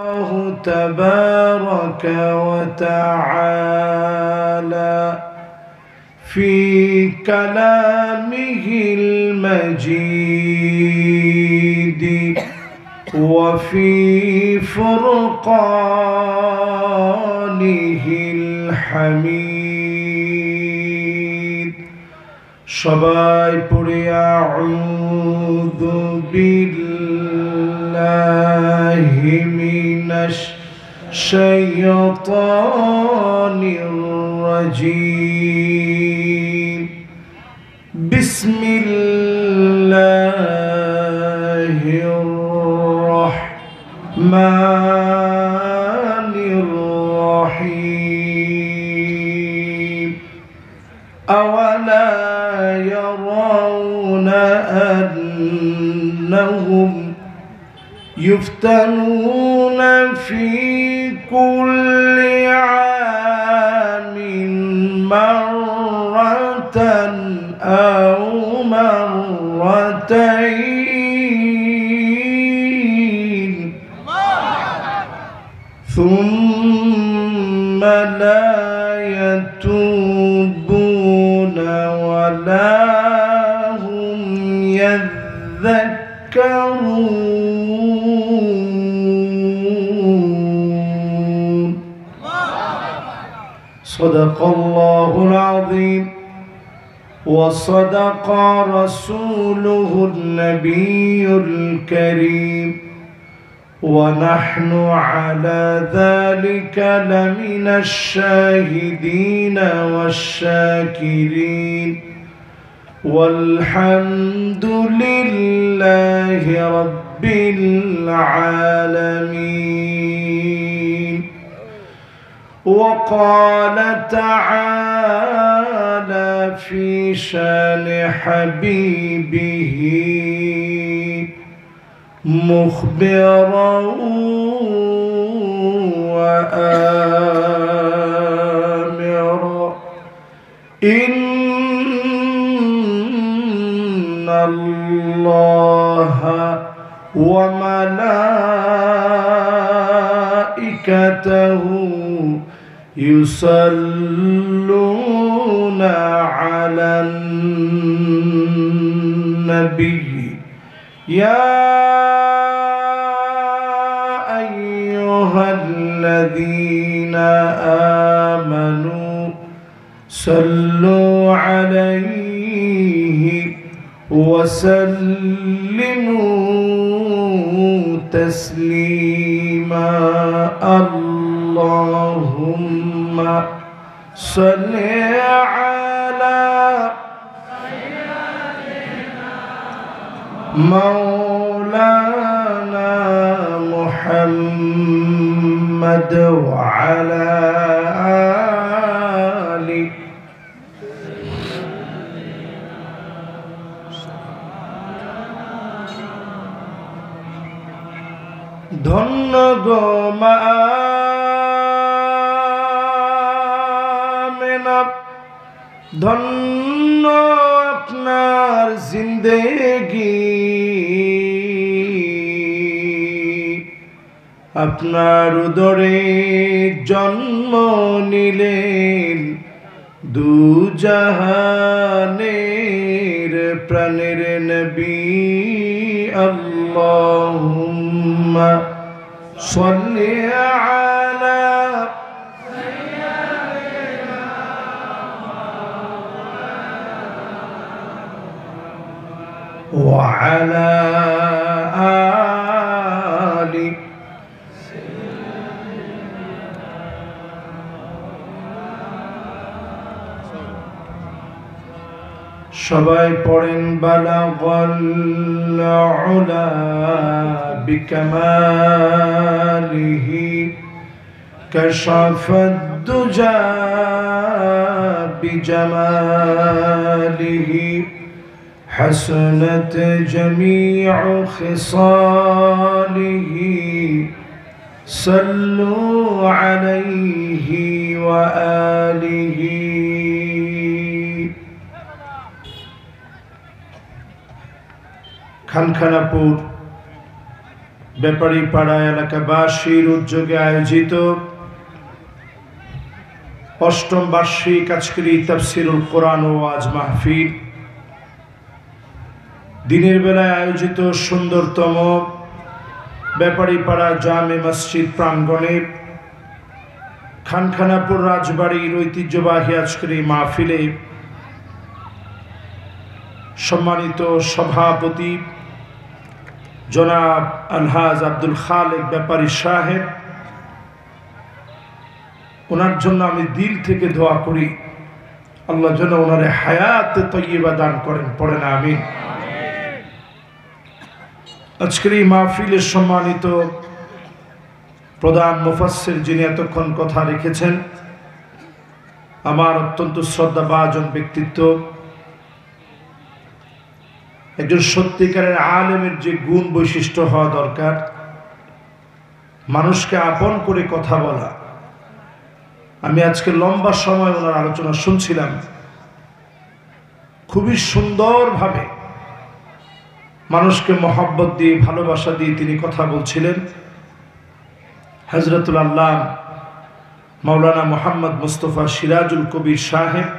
الله تبارك وتعالى في كلامه المجيد وفي فرقانه الحميد সবাই পড়ে আউযু বিল্লাহি মিনাশ শাইতানির রাজীম বিসমিল্লাহির রাহমানির রাহিম আওয়ালা يرون أنهم يفتنون في كل عام مرة أو مرتين ثم لا يتوبون ولا هم يذكرون صدق الله العظيم وصدق رسوله النبي الكريم ونحن على ذلك لمن الشاهدين والشاكرين والحمد لله رب العالمين وقال تعالى في شان حبيبه مخبرا وآمرا إن الله وملائكته يصلون على النبي يا أيها الذين آمنوا صلوا عليه وسلموا تسليما اللهم صل على مولانا محمد وعلى آله ধন্য গো মা আমেনা ধন্য আপনার জিন্দেগি আপনার উদরে জন্ম নিলেন দুজাহানের প্রাণের নবী আল্লাহুম্মা সাল্লি আলা ওয়া আলা আলি সবাই পড়েন বালাগাল উলা বিকামালিহি কাশাফাদ দুজা বিজামালিহি حسنت جميع خصاله صلوا عليه وآله খানখানাপুর ব্যাপারীপাড়া এলাকাবাসীর উদ্যোগে আয়োজিত অষ্টম বার্ষিক আজকের তাফসীরুল কোরআন ও ওয়াজ মাহফিল, দিনের বেলায় আয়োজিত সুন্দরতম ব্যাপারীপাড়া জামে মসজিদ প্রাঙ্গণে খানখানাপুর রাজবাড়ির ঐতিহ্যবাহী আজকের এই মাহফিলে সম্মানিত সভাপতি জনাব আলহাজ আব্দুল খালেক ব্যাপারী সাহেব, ওনার জন্য আমি দিল থেকে দোয়া করি আল্লাহ যেন ওনারে হায়াতে তয়্যিবা দান করেন। পড়েন আমিন। আজকের এই মাহফিলের সম্মানিত প্রধান মুফাসসির যিনি এতক্ষণ কথা রেখেছেন, আমার অত্যন্ত শ্রদ্ধাভাজন ব্যক্তিত্ব, একজন সত্যিকারের আলেমের যে গুণ বৈশিষ্ট্য হওয়া দরকার, মানুষকে আপন করে কথা বলা। আমি আজকে লম্বা সময় ওনার আলোচনা শুনছিলাম, খুবই সুন্দরভাবে মানুষকে মহব্বত দিয়ে ভালোবাসা দিয়ে তিনি কথা বলছিলেন। হযরতুল আল্লাহ মাওলানা মুহাম্মদ মুস্তাফা সিরাজুল কবির সাহেব,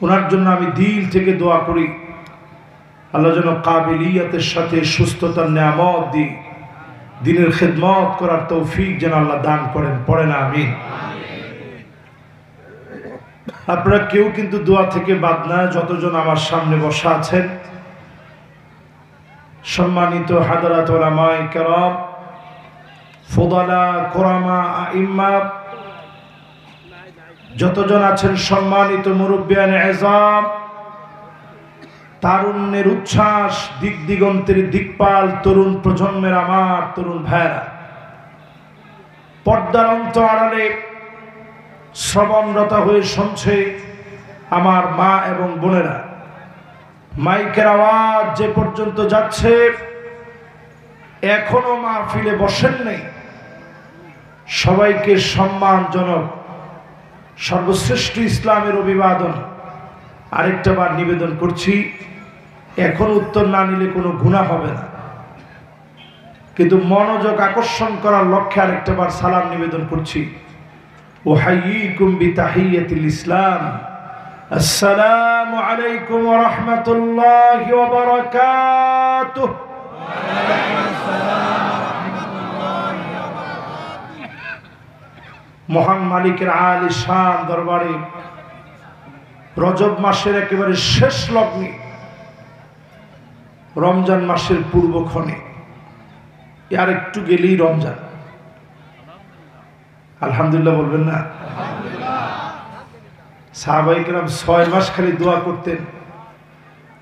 ওনার জন্য আমি দিল থেকে দোয়া করি আল্লাহ যেন কাবিলিয়াতের সাথে সুস্থতার নেয়ামত দিয়ে দিনের খেদমত করার তৌফিক যেন আল্লাহ দান করেন। পড়েন আমিন। আপনারা কেউ কিন্তু দোয়া থেকে বাদ না, যতজন আমার সামনে বসা আছেন, সম্মানিত হাদারাত উলামায়ে কেরাম, ফুদালা, কুরামা, আইম্মা, যতজন আছেন, সম্মানিত মুরব্বিয়ানে এজাম, তারুণ্যের উচ্ছ্বাস, দিক দিগন্তের দিকপাল তরুণ প্রজন্মের আমার তরুণ ভাইরা, পর্দার অন্তরালে শ্রবণরতা হয়ে শুনছে আমার মা এবং বোনেরা, মাইকের আওয়াজ যে পর্যন্ত যাচ্ছে, এখনো মাহফিলে বসেন নেই, সবাইকে সম্মানজনক সর্বশ্রেষ্ঠ ইসলামের অভিবাদন আরেকটা বার নিবেদন করছি। এখন উত্তর না নিলে কোনো গুনাহ হবে না, কিন্তু মনোযোগ আকর্ষণ করার লক্ষ্যে আরেকটা বার সালাম নিবেদন করছি। উহাইয়িকুম বিতাহিয়াতিল ইসলাম, আসসালামু আলাইকুম ওয়া রাহমাতুল্লাহি ওয়া বারাকাতুহু। মহান মালিকের আলিশান দরবারে রজব মাসের একেবারে শেষ লগ্নে, রমজান মাসের পূর্বক্ষণে, আর একটু গেলেই রমজান। আলহামদুলিল্লাহ বলবেন না? সাহাবায়ে কেরাম 6 মাস খালি দোয়া করতেন,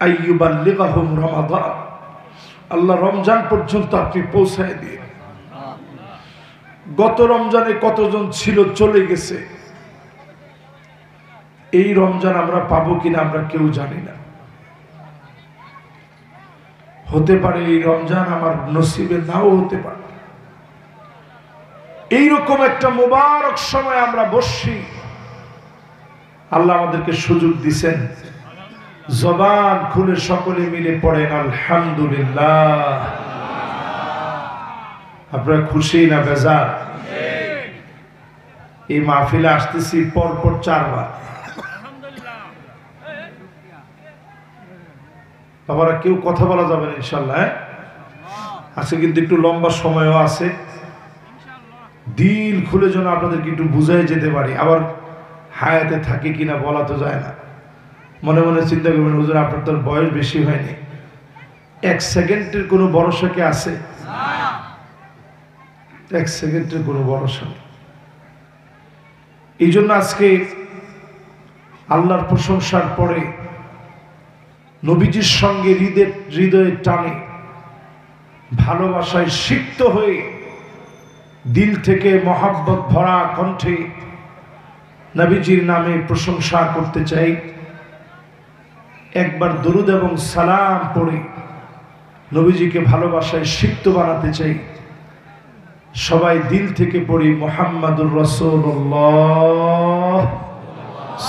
আইয়ুবাল্লিগাহুম রমাদান, আল্লাহ রমজান পর্যন্ত আপনি পৌঁছায় দিয়ে। গত রমজানে কতজন ছিল চলে গেছে, এই রমজান আমরা পাবো কিনা আমরা কেউ জানি না। হতে পারে এই রমজান আমার নসিবে নাও হতে পারে। এইরকম একটা মুবারক সময় আমরা বসছি, আল্লাহ আমাদেরকে সুযোগ দিছেন, জবান খুলে সকলে মিলে পড়েন আলহামদুলিল্লাহ। আপনারা খুশি না বেজার? এই মাহফিলে আসতেছি পরপর 4 বার। বাবারা কেউ কথা বলা যাবে না ইনশাল্লাহ। আজকে কিন্তু একটু লম্বা সময়ও আছে, দিল খুলে যেন আপনাদেরকে একটু বুঝাই যেতে পারি। আবার হায়াতে থাকে কিনা বলা তো যায় না। মনে মনে চিন্তা করবেন, হুজুর আপনার তো বয়স বেশি হয়নি, 1 সেকেন্ডের কোনো ভরসা কি আছে? 1 সেকেন্ডের কোনো ভরসা নেই। এই জন্য আজকে আল্লাহর প্রশংসার পরে নবীজির সঙ্গে হৃদয়ের টানে ভালোবাসায় সিক্ত হয়ে দিল থেকে মহাব্বত ভরা কণ্ঠে নবীজির নামে প্রশংসা করতে চাই। একবার দরুদ এবং সালাম পড়ে নবীজিকে ভালোবাসায় সিক্ত বানাতে চাই। সবাই দিল থেকে পড়ি মুহাম্মাদুর রাসূলুল্লাহ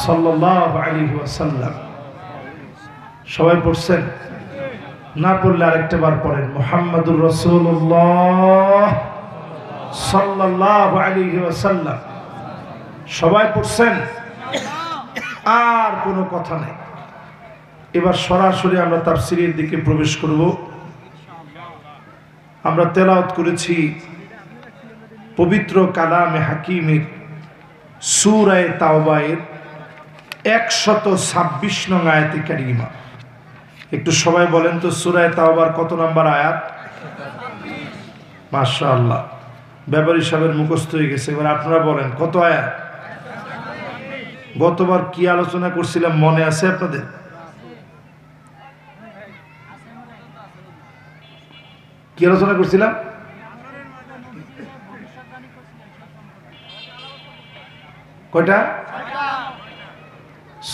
সাল্লাল্লাহু আলাইহি ওয়াসাল্লাম। সবাই পড়ছেন? না পড়লে আরেকটা বার পড়েন মুহাম্মাদুর রাসূলুল্লাহ সাল্লাল্লাহু আলাইহি ওয়াসাল্লাম। সবাই পড়ছেন? আর কোনো কথা নেই। এবার সরাসরি আমরা তাফসীরের দিকে প্রবেশ করব। আমরা তেলাওয়াত করেছি পবিত্র কালামে হাকিমের সূরা তাওবায়ের 126 নং আয়াতে কারিমা। একটু সবাই বলেন তো সূরা তাওবার কত নম্বর আয়াত? মাশাআল্লাহ, ব্যাপারী সাহেবের মুখস্থ হয়ে গেছে। এবার আপনারা বলেন কত আয়াত? গতবার কি আলোচনা করছিলাম মনে আছে আপনাদের? কি আলোচনা করছিলাম? কয়টা?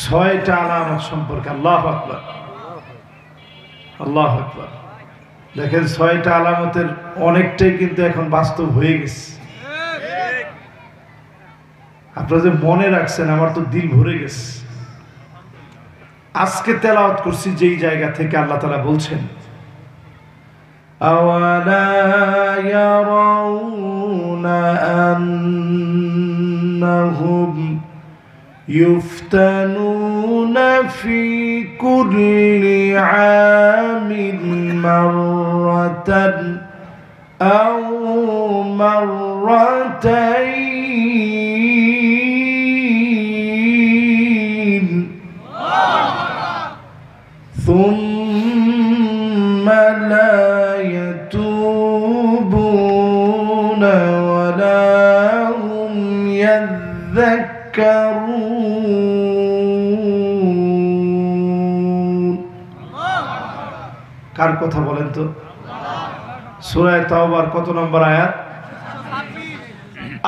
6টা আলামত সম্পর্কে। আল্লাহু আকবার, আল্লাহু আকবার। দেখেন 6টা আলামতের অনেকটাই কিন্তু এখন বাস্তব হয়ে গেছে। আপনারা যে মনে রাখছেন, আমার তো দিল ভরে গেছে। আজকে তেলাওয়াত করছি যেই জায়গা থেকে আল্লাহ তাআলা বলছেন আওয়ালা ইয়ারাউনা আন্নাহুম ইফতানুনা ফি কুল্লি আমিন মাররাতান আও মাররাতাইন ثم لا يتوبون ولا هم يذكرون। কার কথা বলেন তো? সূরা তাওবার কত নম্বর আয়াত?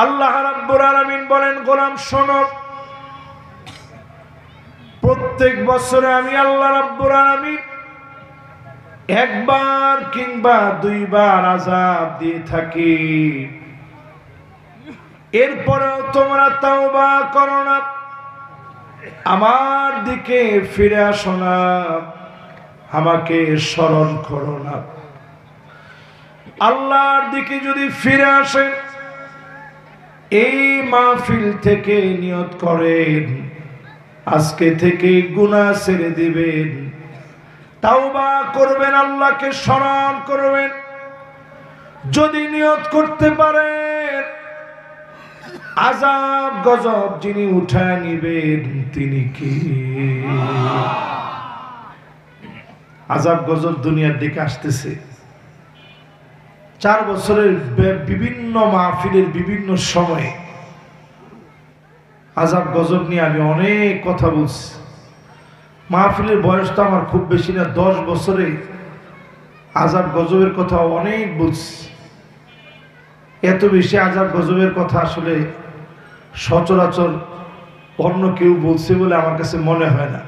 আল্লাহ রাব্বুল আলামিন বলেন, গোলাম শোনো, প্রত্যেক বছরে আমি আল্লাহ রাব্বুল আলামিন একবার কিংবা দুইবার আযাব দিয়ে থাকি। এরপরেও তোমরা তাওবা করো না, আমার দিকে ফিরে আসো না, আমাকে স্মরণ করো না। আল্লাহর দিকে যদি ফিরে আসেন, এই মাহফিল থেকে নিয়ত করেন আজকে থেকে গুনাহ ছেড়ে দিবেন, তাওবা করবেন, আল্লাহকে স্মরণ করবেন। যদি নিয়ত করতে পারেন আযাব গজব যিনি উঠায় নিবেন তিনি কি? আযাব গজব দুনিয়ার দিকে আসতেছে। 4 বছরের বিভিন্ন মাহফিলের বিভিন্ন সময়ে আযাব গজব নিয়ে আমি অনেক কথা বলছি। মাহফিলের বয়সটা আমার খুব বেশি না, 10 বছরে আযাব গজবের কথা অনেক বলছি। এত বেশি আযাব গজবের কথা আসলে সচরাচর অন্য কেউ বলছে বলে আমার কাছে মনে হয় না।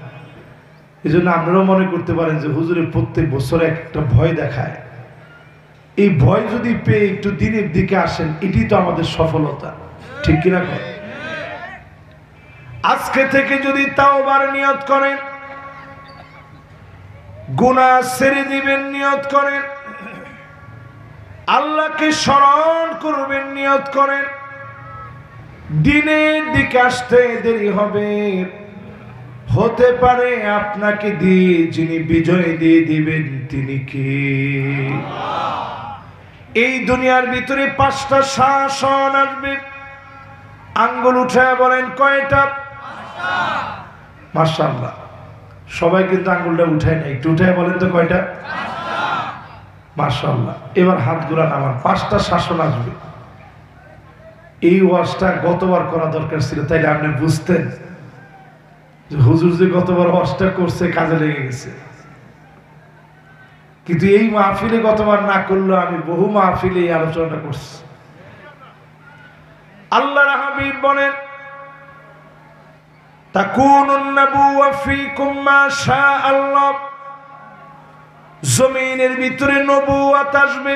এই জন্য আপনারাও মনে করতে পারেন যে হুজুরের প্রত্যেক বছরে একটা ভয় দেখায়। এই ভয় যদি পেয়ে একটু দিনের দিকে আসেন, এটি তো আমাদের সফলতা, ঠিক কিনা? আজকে থেকে যদি তাওবার নিয়ত করেন, গুনাহ ছেড়ে দিবেন নিয়ত করেন, আল্লাহকে স্মরণ করবেন নিয়ত করেন, দিনের দিকে আসতে দেরি হবে। হতে পারে আপনাকে দিয়ে যিনি বিজয় দিয়ে দিবেন তিনি কে? এই দুনিয়ার ভিতরে 5টা শাসন আসবে। আঙ্গুল উঠায় বলেন কয়টা? মাশাআল্লাহ, সবাই কিন্তু আঙ্গুলটা উঠায় না, একটু উঠায় বলেন তো কয়টা? মাশাআল্লাহ। এবার হাতগুলা নামান। 5টা শাসন আসবে। এই ওয়াজটা গতবার করা দরকার ছিল, তাইলে আপনি বুঝতেন যে হুজুর যে গতবার ওয়াজটা করছে কাজে লেগে গেছে। কিন্তু এই মাহফিলে গতবার না করলেও আমি বহু মাহফিলে এই আলোচনাটা করছি। আল্লাহর হাবিব বলেন তাকুনুন নাবুওয়া ফীকুম মা শাআল্লাহ। জমিনের ভিতরে নবুয়ত আসবে,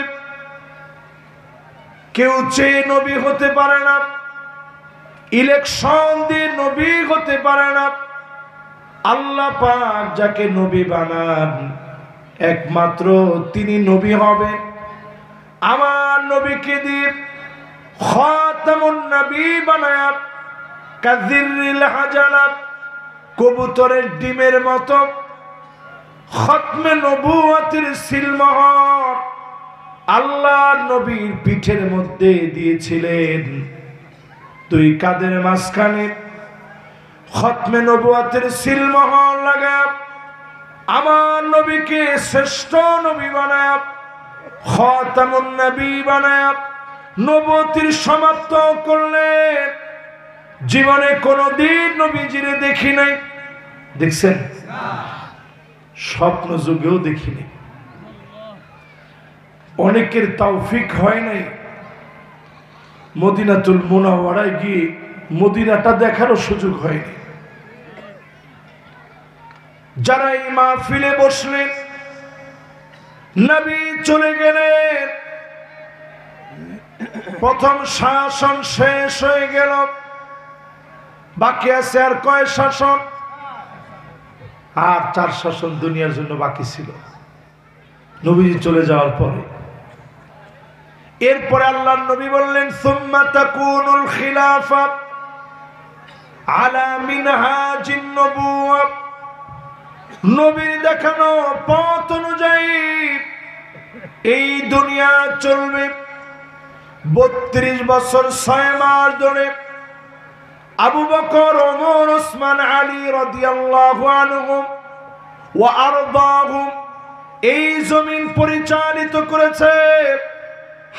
কেউ চেয়ে নবী হতে পারে না, ইলেকশন দিয়ে নবী হতে পারে না। আল্লাহ পাক যাকে নবী বানান একমাত্র তিনি নবী হবেন। আমার নবীকে দিয়ে খাতামুন নবী বানায়া কাযিরিল হাজালাত কবুতরের ডিমের মতো খতমে নবুয়তের সিলমোহর আল্লাহর নবীর পিঠের মধ্যে দিয়েছিলেন। দুই কাঁধের মাঝখানে খতমে নবুয়তের সিলমোহর লাগায়া আমার নবীকে শ্রেষ্ঠ নবী বানায়া খাতামুন নবী বানায়া নবুয়তের সমাপ্ত করলেন। জীবনে কোনদিন নবীজিরে দেখি নাই। দেখছেন? স্বপ্ন যুগেও দেখিনি। অনেকের তৌফিক হয় নাই মদিনাতুল মুনাওয়ারায় গিয়ে মদিনাটা দেখারও সুযোগ হয়নি। যারা এই মাহফিলে বসলেন, নবী চলে গেলেন, প্রথম শাসন শেষ হয়ে গেল, বাকি আছে আর কয় শাসন? আর 4 শাসন দুনিয়ার জন্য বাকি ছিল নবীজি চলে যাওয়ার পরে। এরপরে আল্লাহর নবী বললেন সুম্মা তাকুনুল খিলাফা আলা মিনহাজিন নবুওয়া, নবীর দেখানো পথ অনুযায়ী এই দুনিয়া চলবে 32 বছর 6 মাস ধরে। আবু বকর, ওমর, ওসমান, আলী রাদিয়াল্লাহু আনহুম ওয়া আরদাহুম এই জমিন পরিচালিত করেছে।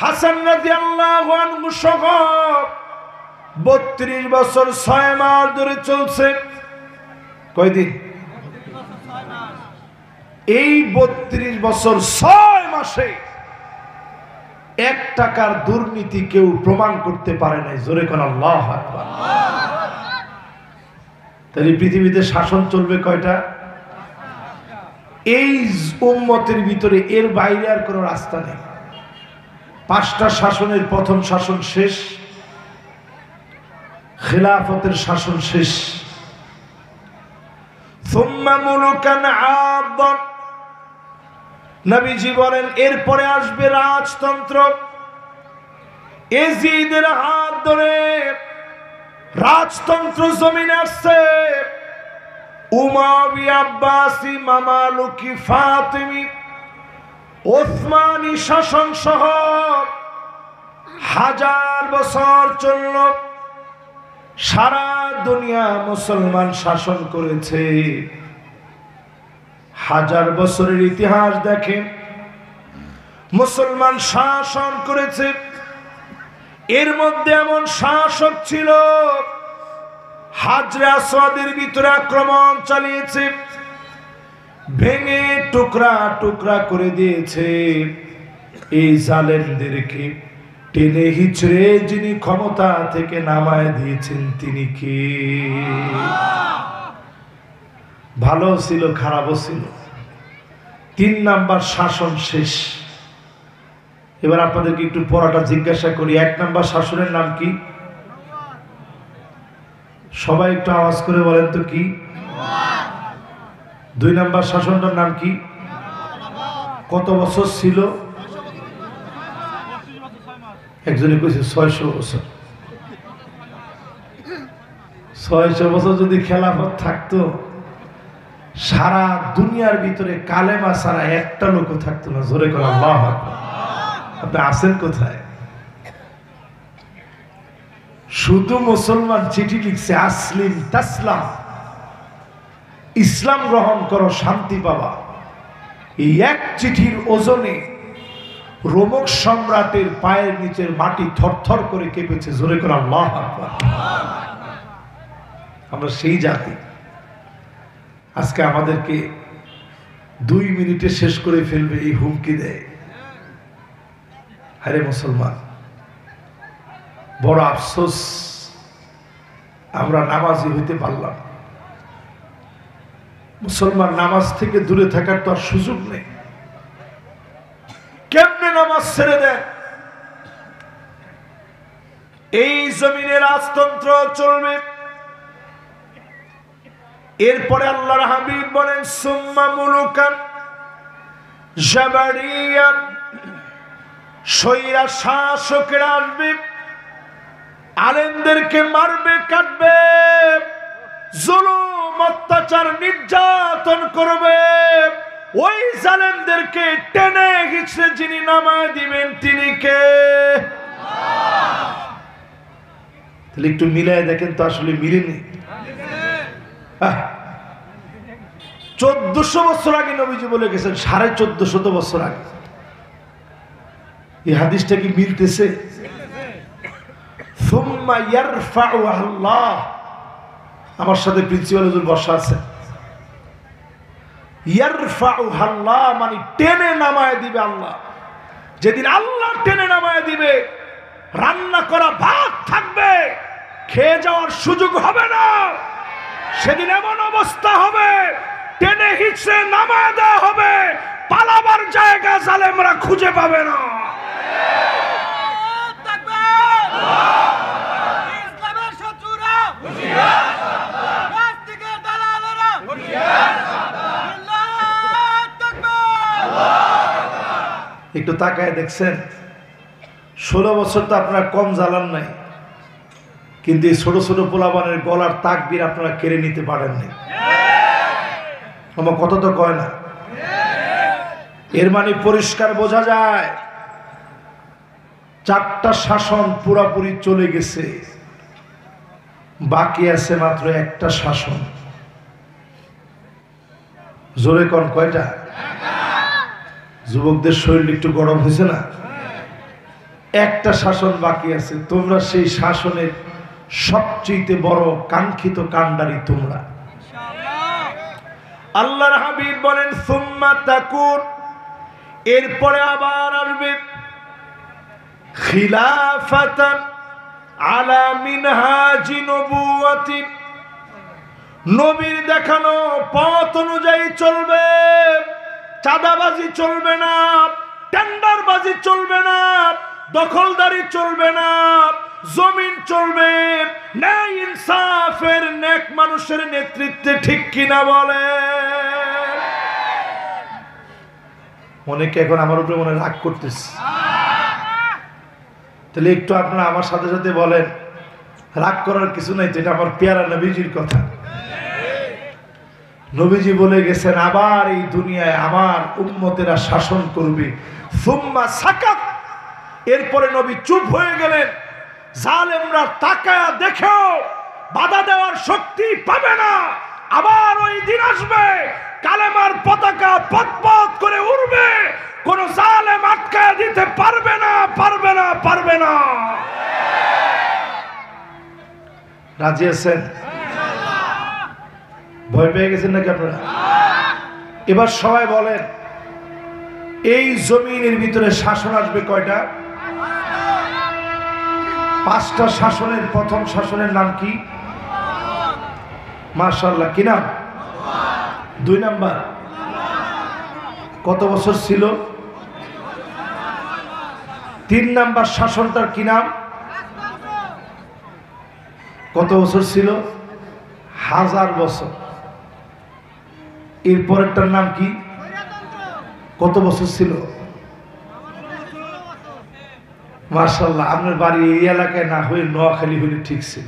হাসান রাদিয়াল্লাহু আনহু সহ 32 বছর 6 মাস ধরে চলছে। কয়দিন? এই 32 বছর 6 মাসে 1 টাকার দুর্নীতি কেউ প্রমাণ করতে পারে নাই। জোরে কোন আল্লাহু আকবার। তাহলে পৃথিবীতে শাসন চলবে কয়টা? এই উম্মতের ভিতরে এর বাইরে আর কোনো রাস্তা নেই। 5টা শাসনের প্রথম শাসন শেষ, খিলাফতের শাসন শেষ। সুম্মা মুলুকান আদন, নবীজি বলেন এরপরে আসবে রাজতন্ত্র। এজিদের হাত ধরে রাজতন্ত্র জমিনে আসছে। উমাইয়া, আব্বাসি, মামালুকি, ফাতিমি, ওসমানী শাসন সহ 1000 বছর চলল। সারা দুনিয়া মুসলমান শাসন করেছে। 1000 বছরের ইতিহাস দেখেন, মুসলমান শাসন করেছে। এর মধ্যে এমন শাসক ছিল হাজরে আসওয়াদের ভিতরে আক্রমণ চালিয়েছে, ভেঙে টুকরা টুকরা করে দিয়েছে। এই জালেমদেরকে টেনে হিচড়ে যিনি ক্ষমতা থেকে নামায় দিয়েছেন তিনি কে? ভালো ছিল, খারাপও ছিল। 3 নাম্বার শাসন শেষ। এবার আপনাদেরকে একটু পড়াটা জিজ্ঞাসা করি। 1 নাম্বার শাসনের নাম কি? সবাই একটু আওয়াজ করে বলেন তো কি? 2 নাম্বার শাসনটার নাম কি? কত বছর ছিল? একজনে কইছে 600 বছর। 600 বছর যদি খেলাফত থাকতো, সারা দুনিয়ার ভিতরে কালেমা ছাড়া একটা লোকও থাকতো না। জোরে করে আল্লাহু আকবার। আপনি আছেন কোথায়? শুধু মুসলমান চিঠি লিখছে আসলিম তাসলাম, ইসলাম গ্রহণ করো শান্তি পাবা। এই এক চিঠির ওজনে রোমক সম্রাটের পায়ের নিচের মাটি থরথর করে কেঁপেছে। জোরে করে আল্লাহু আকবার। আমরা সেই জাতি। আজকে আমাদেরকে 2 মিনিটে শেষ করে ফেলবে এই হুমকি দেয়। আরে মুসলমান, বড় আফসোস, আমরা নামাজি হইতে পারলাম। মুসলমান নামাজ থেকে দূরে থাকার তো আর সুযোগ নেই। কেমনে নামাজ ছেড়ে দেন? এই জমিনে রাজতন্ত্র চলবে। এরপরে আল্লাহর হাবিব বলেন সুম্মা মুলুকান জাবারিয়া সৈরা শাসকেরা আসবে, আলেমদেরকে মারবে, কাটবে, জুলুম অত্যাচার নির্যাতন করবে। ওই জালেমদেরকে টেনে হিচড়ে যিনি নামায় দিবেন তিনি কে? তাহলে একটু মিলায় দেখেন তো, আসলে মিলেনি। 1400 বছর আগে নবীজি বলে গেছেন, 1450 বছর আগে। এই হাদিসটা কি মিলতেছে? সুম্মা ইয়ারফাউহা আল্লাহ। আমার সাথে প্রিন্সিপাল হুজুর বসা আছে। ইয়ারফাউহা আল্লাহ মানে টেনে নামায় দিবে আল্লাহ। যেদিন আল্লাহ টেনে নামায় দিবে, রান্না করা ভাত থাকবে, খেয়ে যাওয়ার সুযোগ হবে না। সেদিন এমন অবস্থা হবে, টেনে হিচড়ে নামায় দেওয়া হবে, পালাবার জায়গা জালেমরা খুঁজে পাবে না। একটু তাকায় দেখছেন, 16 বছর তো আপনারা কম জ্বালান নাই, কিন্তু এই ছোট ছোট পোলাপানের গলার তাকবীর আপনারা কেড়ে নিতে পারেন নাই। আমার কথা তো কয় না। এর মানে পরিষ্কার বোঝা যায়, 4টা শাসন পুরাপুরি চলে গেছে, বাকি আছে মাত্র একটা শাসন। জোরে কোন কয়টা? যুবকদের শরীর একটু গরম হয়েছে না? একটা শাসন বাকি আছে। তোমরা সেই শাসনের সবচেয়ে বড় কাঙ্ক্ষিত কাণ্ডারি তোমরা। আল্লাহর হাবিব বলেন সুম্মা তাকুন, এরপরে আবার আসবে খিলাফাতান আলা মিনহাজি নবুওয়াতি, নবীর দেখানো পথ অনুযায়ী চলবে। চাঁদাবাজি চলবে না, টেন্ডারবাজি চলবে না, দখলদারি চলবে না, জমিন চলবে ন্যায় ইনসাফের নেক মানুষের নেতৃত্বে, ঠিক কিনা বলে? অনেকে এখন আমার উপরে মনে রাগ করতেছে, তাহলে একটু আপনারা আমার সাথে সাথে বলেন, রাগ করার কিছু নাই, যেটা আমার পেয়ারা নবীজির কথা। নবীজি বলে গেছেন, আবার এই দুনিয়ায় আমার উম্মতেরা শাসন করবে। সুম্মা সাকাত, এরপরে নবী চুপ হয়ে গেলেন। জালেমরা তাকায়া দেখেও বাধা দেওয়ার শক্তি পাবে না। আবার ওই দিন আসবে, কালেমার পতাকা পথ করে উড়বে, কোন জালেম আটকায় দিতে পারবে না, পারবে না, পারবে না। রাজি আছেন? ভয় পেয়ে গেছেন নাকি আপনারা? এবার সবাই বলেন, এই জমিনের ভিতরে শাসন আসবে কয়টা? 5টা শাসনের প্রথম শাসনের নাম কি? মাশাআল্লাহ, কি নাম? 2 নাম্বার কত বছর ছিল? 3 নাম্বার শাসনটার কি নাম? কত বছর ছিল? 1000 বছর। এরপরেরটার নাম কি? কত বছর ছিল? মাশাআল্লাহ, আপনার বাড়ি এই এলাকায় না হয়ে নোয়াখালী হলে ঠিক ছিল।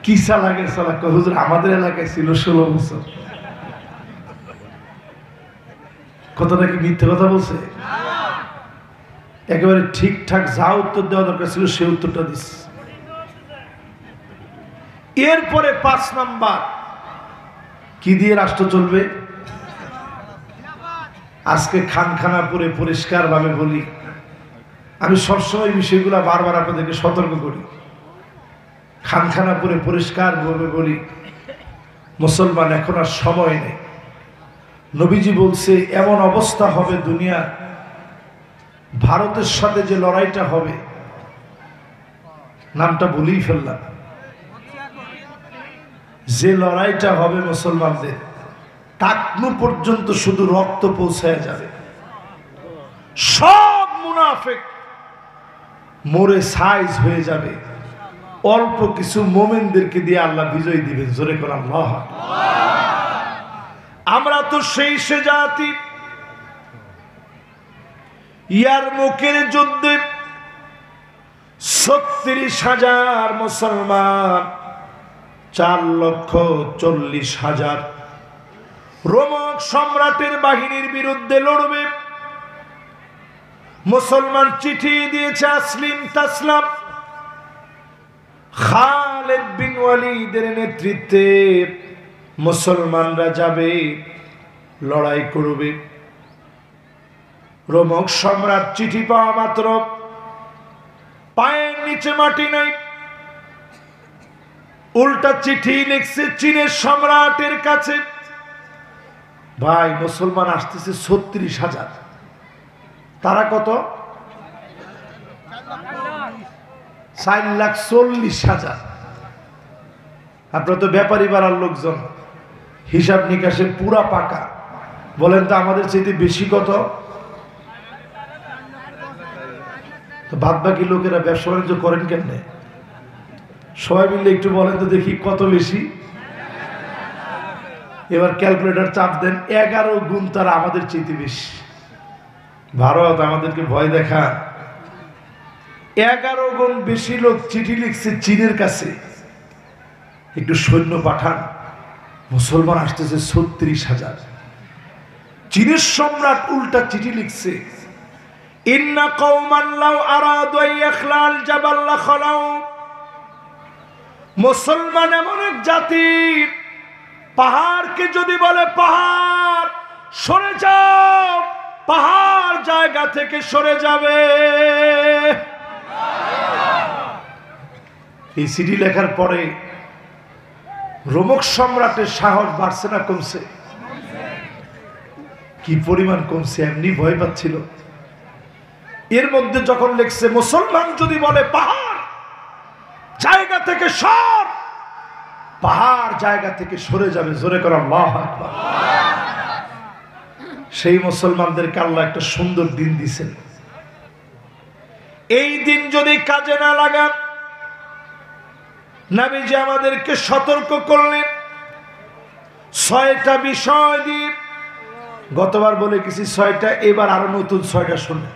কি লাগে হুজুর, আমাদের এলাকায় ছিল 16 বছর। কথাটা কি মিথ্যে কথা বলছে? একেবারে ঠিকঠাক যা উত্তর দেওয়া দরকার ছিল সে উত্তরটা দিচ্ছে। এরপরে 5 নাম্বার কি দিয়ে রাষ্ট্র চলবে? আজকে খানখানাপুরে পরিষ্কার ভাবে বলি, আমি সবসময় বিষয়গুলো বারবার আপনাদেরকে সতর্ক করি। খানখানাপুরে পরিষ্কার ভাবে বলি, মুসলমান এখন আর সময় নেই। নবীজি বলছে এমন অবস্থা হবে দুনিয়া, ভারতের সাথে যে লড়াইটা হবে, নামটা ভুলেই ফেললাম, যে লড়াইটা হবে মুসলমানদের, টাকনু পর্যন্ত শুধু রক্ত পৌঁছায় যাবে। সব মুনাফিক মরে সাইজ হয়ে যাবে, অল্প কিছু মোমেনদেরকে দিয়ে আল্লাহ বিজয় দিবেন। জোরে করে আল্লাহ। আমরা তো সেই সে জাতি ইয়ারমুকের যুদ্ধে ৩৬,০০০ মুসলমান ৪,৪০,০০০ রোমক সম্রাটের বাহিনীর বিরুদ্ধে লড়বে। মুসলমান চিঠি দিয়েছে আসলিম তাসলাম, খালিদ বিন ওয়ালিদের নেতৃত্বে মুসলমানরা যাবে, লড়াই করবে। রোমক সম্রাট চিঠি পাওয়া মাত্র পায়ের নিচে মাটি নাই, উল্টা চিঠি লিখছে চীনের সম্রাটের কাছে, ভাই মুসলমান আসতেছে ৩৬,০০০, তারা কত? ৪,৪০,০০০। আপনারা তো ব্যাপারী পাড়ার লোকজন, হিসাব নিকাশে পুরা পাকা, বলেন তো আমাদের চাইতে বেশি কত? বাদ বাকি লোকেরা ব্যবসা বাণিজ্য করেন কেমনে? সবাই মিলে একটু বলেন তো দেখি কত বেশি। এবার ক্যালকুলেটর চাপ দেন, 11 গুণ তারা আমাদের চাইতে বেশি। ভারত আমাদেরকে ভয় দেখা, 11 গুণ বেশি লোক চিঠি লিখছে চীনের কাছে, একটু সৈন্য পাঠান, মুসলমান আসতেছে ৩৬,০০০। চীনের সম্রাট উল্টা চিঠি লিখছে, ইন্না কওমান লাউ আরাদু ইয়াখলাল জাবাল লাখলাউ, মুসলমান এমন এক জাতি, পাহাড়কে যদি বলে পাহাড় সরে যাও, পাহাড় জায়গা থেকে সরে যাবে। এই চিঠি লেখার পরে রোমক সম্রাটের সাহস বাড়ছে না কমছে? কি পরিমাণ কমছে, এমনি ভয় পাচ্ছিল। এর মধ্যে যখন লিখছে মুসলমান যদি বলে পাহাড় জায়গা থেকে সর, পাহাড় জায়গা থেকে সরে যাবে। জোরে করে আল্লাহু আকবার। সেই মুসলমানদেরকে আল্লাহ একটা সুন্দর দিন দিয়েছেন। এই দিন যদি কাজে না লাগান, নবীজি আমাদেরকে সতর্ক করলেন ৬টা বিষয় দিয়ে। গতবার বলে গেছি ৬টা, এবার আরো নতুন ৬টা শুনে।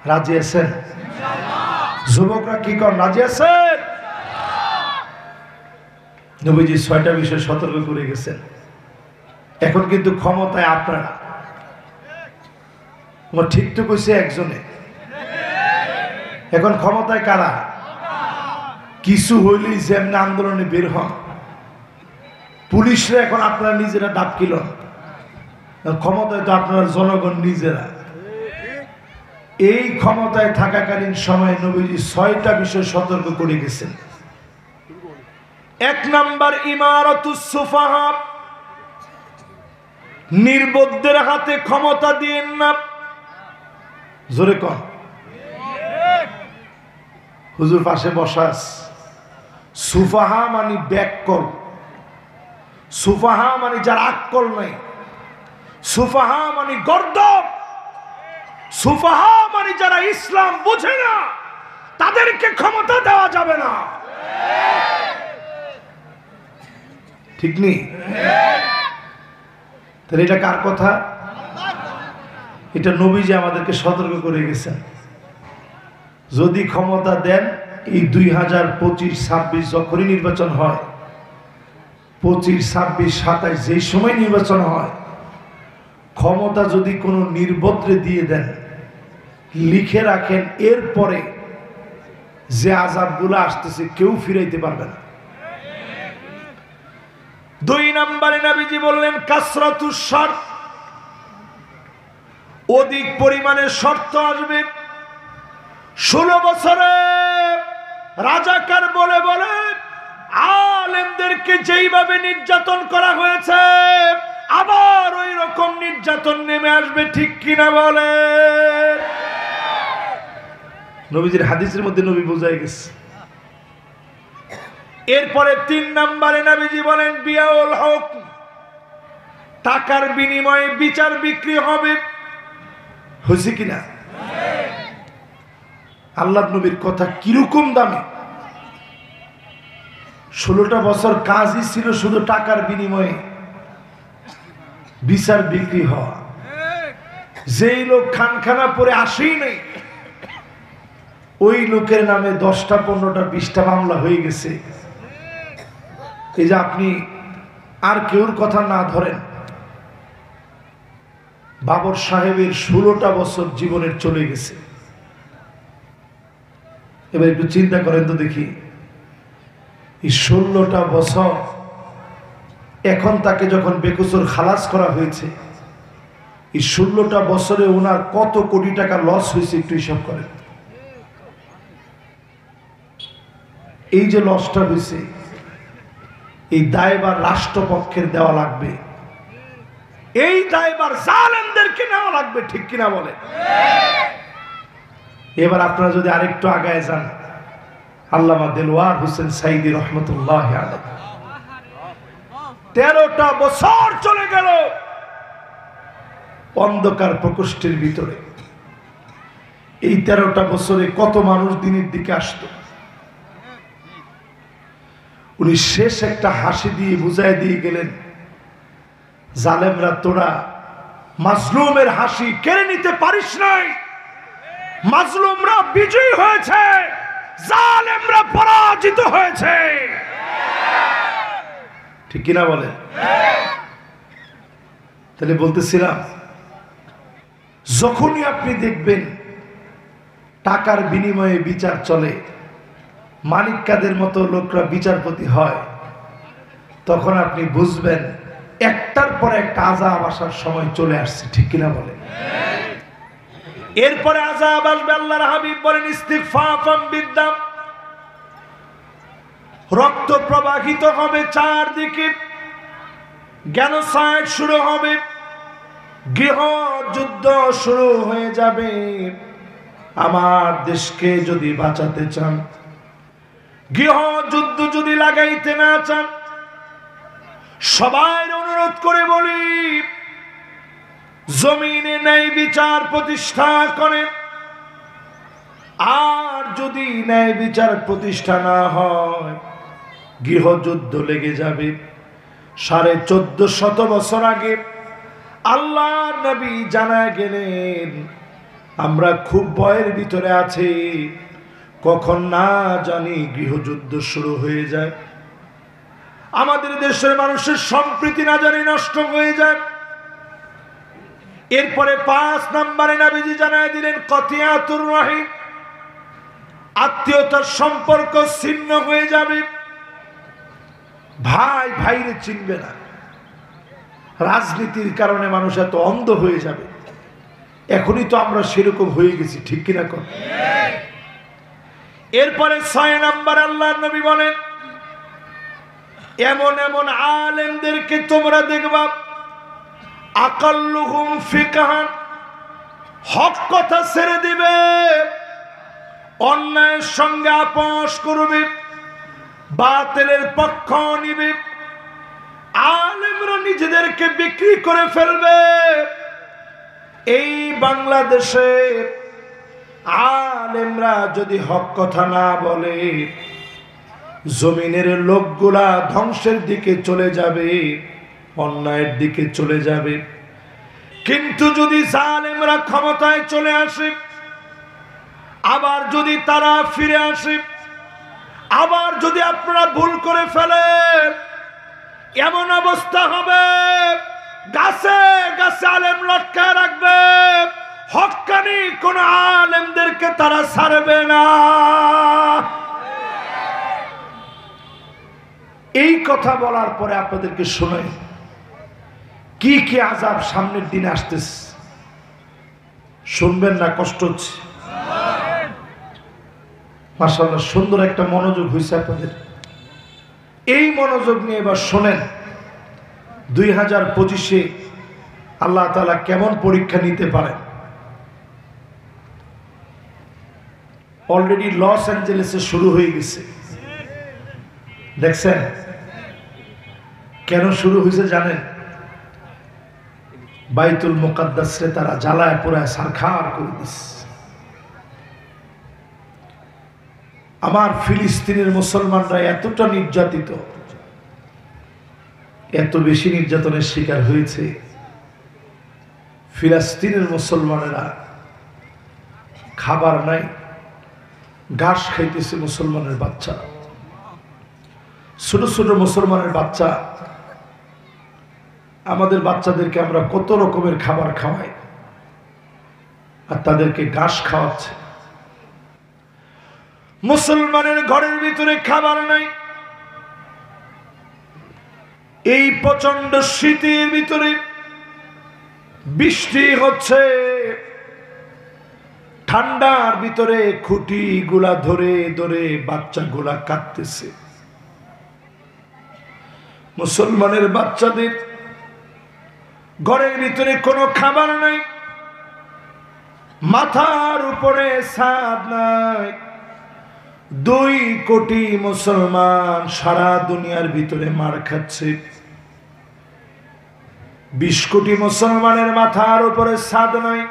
রাজি আছেন? যুবকরা কি কর, রাজি আছেন? নবীজি ৬টা বিষয় সতর্ক করে গেছেন। এখন কিন্তু ক্ষমতায় আপনারা, ঠিক তো কইছে একজনে, এখন ক্ষমতায় কারা? কিছু হইলেই যেমন আন্দোলনে বের হন, পুলিশরা এখন আপনারা নিজেরা ডাবকিল, ক্ষমতায় তো আপনারা জনগণ নিজেরা। এই ক্ষমতায় থাকাকালীন সময়ে নবীজি ৬টা বিষয় সতর্ক করে গেছেন। ১ নাম্বার ইমারাতুস সুফাহা, নির্বোধদের হাতে ক্ষমতা দিয়েন না। জোরে কন। হুজুর পাশে বসা আছে। সুফাহা মানে ব্যাককল, সুফাহা মানে যার আক্কল নাই, সুফাহা মানে গর্দভ, সুফাহা মানে যারা ইসলাম বুঝে না, তাদেরকে ক্ষমতা দেওয়া যাবে না। ঠিক নেই? তাহলে এটা কার কথা? এটা নবীজি আমাদেরকে সতর্ক করে গেছেন। যদি ক্ষমতা দেন, এই 2025, 26 যখনই নির্বাচন হয়, 25, 26, 27 যেই সময় নির্বাচন হয়, ক্ষমতা যদি কোনো নির্বোধরে দিয়ে দেন, লিখে রাখেন এরপরে যে আযাবগুলো আসতেছে কেউ ফিরাইতে পারবে না। ২ নম্বরে নবীজি বললেন কাসরাতুস শর্ত, অধিক পরিমাণে শর্ত আসবে। 16 বছরে রাজাকার বলে বলে আলেমদেরকে যেইভাবে নির্যাতন করা হয়েছে, আবার ওই রকম নির্যাতন নেমে আসবে। ঠিক কিনা বলে? নবীজির হাদিসের মধ্যে নবী বোঝাই গেছে। এরপরে 3 নম্বরে নবীজি বলেন বিয়াউল হক, টাকার বিনিময়ে বিচার বিক্রি হবে। হয়েছে কিনা? আল্লাহ নবীর কথা কিরকম দামি। 16টা বছর কাজই ছিল শুধু টাকার বিনিময়ে বিচার বিক্রি হওয়া। যেই লোক খানখানা পরে আসেই নেই, ওই লোকের নামে 10টা 15টা 20টা মামলা হয়ে গেছে। এই যে আপনি আর কেউর কথা না ধরেন, বাবর সাহেবের 16টা বছর জীবনের চলে গেছে। এবার একটু চিন্তা করেন তো দেখি, এই 16টা বছর এখন তাকে যখন বেকসুর খালাস করা হয়েছে, এই 16টা বছরে ওনার কত কোটি টাকা লস হয়েছে একটু হিসাব করেন। এই যে লসটা হয়েছে, এই দায়ভার রাষ্ট্রপক্ষের দেওয়া লাগবে, এই দায়ভার জালেমদেরকে নেওয়া লাগবে, ঠিক কিনা বলে? এবার আপনারা যদি আরেকটু আগায় যান, আল্লামা দেলওয়ার হোসেন সাইদি রহমতুল্লাহ আলাইহি 13টা বছর চলে গেল অন্ধকার প্রকোষ্ঠের ভিতরে। এই 13টা বছরে কত মানুষ দিনের দিকে আসতো। উনি শেষ একটা হাসি দিয়ে বুঝাই দিয়ে গেলেন, জালেমরা তোরা মাজলুমের হাসি কেড়ে নিতে পারিস নাই, মাজলুমরা বিজয়ী হয়েছে, জালেমরা পরাজিত হয়েছে, ঠিক কিনা বলে? তাহলে বলতেছিলাম, যখনই আপনি দেখবেন টাকার বিনিময়ে বিচার চলে, মানিক কাদের মতো লোকরা বিচারপতি হয়, তখন আপনি বুঝবেন একটার পর একটা আযাব আসার সময় চলে আসছে, ঠিক কিনা বলে? এরপরে আযাব আসবে। আল্লাহর হাবিব বলেন ইস্তিগফাফাম বিদ্দাম, রক্ত প্রবাহিত হবে চারদিকে, জেনোসাইড শুরু হবে, গৃহযুদ্ধ শুরু হয়ে যাবে। আমার দেশকে যদি বাঁচাতে চান, গৃহযুদ্ধ যদি লাগাইতে না চান, সবাই অনুরোধ করে বলি, জমিনে ন্যায় বিচার প্রতিষ্ঠা করেন। আর যদি ন্যায় বিচার প্রতিষ্ঠা না হয়, গৃহযুদ্ধ লেগে যাবে। 1450 বছর আগে আল্লাহর নবী জানায় গেলেন, আমরা খুব ভয়ের ভিতরে আছি, কখন না জানি গৃহযুদ্ধ শুরু হয়ে যায়, আমাদের দেশের মানুষের সম্প্রীতি না জানি নষ্ট হয়ে যায়। এরপরে 5 নম্বরে নবীজি জানায় দিলেন কতিয়াতুর রহিম, আত্মীয়তার সম্পর্ক ছিন্ন হয়ে যাবে, ভাই ভাইরে চিনবে না, রাজনীতির কারণে মানুষ এত অন্ধ হয়ে যাবে। এখনই তো আমরা সেরকম হয়ে গেছি, ঠিক কিনা? এরপরে 6 নম্বর আল্লাহর নবী বলেন, এমন এমন আলেমদেরকে তোমরা দেখবা, আকাল্লুহুম ফিকহান, হক কথা ছেড়ে দিবে, অন্যায়ের সঙ্গে আপোষ করবে, বাতিলের পক্ষ নিবে, আলেমরা নিজেদেরকে বিক্রি করে ফেলবে। এই বাংলাদেশে আলেমরা যদি হক কথা না বলে, জমিনের লোকগুলা ধ্বংসের দিকে চলে যাবে, অন্যায়ের দিকে চলে যাবে। কিন্তু যদি জালেমরা ক্ষমতায় চলে আসে, আবার যদি তারা ফিরে আসে, আবার যদি আপনারা ভুল করে ফেলেন, এমন অবস্থা হবে গাছে গাছে আলেম লটকায় রাখবে, হক্কানি কোন আলেমদেরকে তারা ছাড়বে না। এই কথা বলার পরে আপনাদেরকে শোনাই কি কি আযাব সামনের দিনে আসতেছে, শুনবেন না? কষ্ট হচ্ছে? মাশাআল্লাহ, সুন্দর একটা মনোযোগ হয়েছে আপনাদের। এই মনোযোগ নিয়ে এবার শোনেন 2025-এ আল্লাহ তাআলা কেমন পরীক্ষা নিতে পারেন। অলরেডি লস অ্যাঞ্জেলেসে শুরু হয়ে গেছে, দেখছেন? কেন শুরু হয়েছে জানেন? বাইতুল মুকাদ্দাসে তারা জ্বালায় পোড়ায় ছারখার করে দিচ্ছে। আমার ফিলিস্তিনের মুসলমানরা এতটা নির্যাতিত, এত বেশি নির্যাতনের শিকার হয়েছে, ফিলিস্তিনের মুসলমানেরা খাবার নাই, ঘাস খাইতেছে মুসলমানের বাচ্চা, ছোট ছোট মুসলমানের বাচ্চা। আমাদের বাচ্চাদেরকে আমরা কত রকমের খাবার খাওয়াই, আর তাদেরকে ঘাস খাওয়াচ্ছে। মুসলমানের ঘরের ভিতরে খাবার নাই। এই প্রচন্ড শীতের ভিতরে বৃষ্টি হচ্ছে, ঠান্ডার ভিতরে খুঁটি গুলা ধরে ধরে বাচ্চাগুলা কাঁদতেছে। মুসলমানের বাচ্চাদের ঘরের ভিতরে কোনো খাবার নাই, মাথার উপরে ছাদ নাই। 2 কোটি মুসলমান সারা দুনিয়ার ভিতরে মার খাচ্ছে। 20 কোটি মুসলমানের মাথার উপরে ছাদ নাই।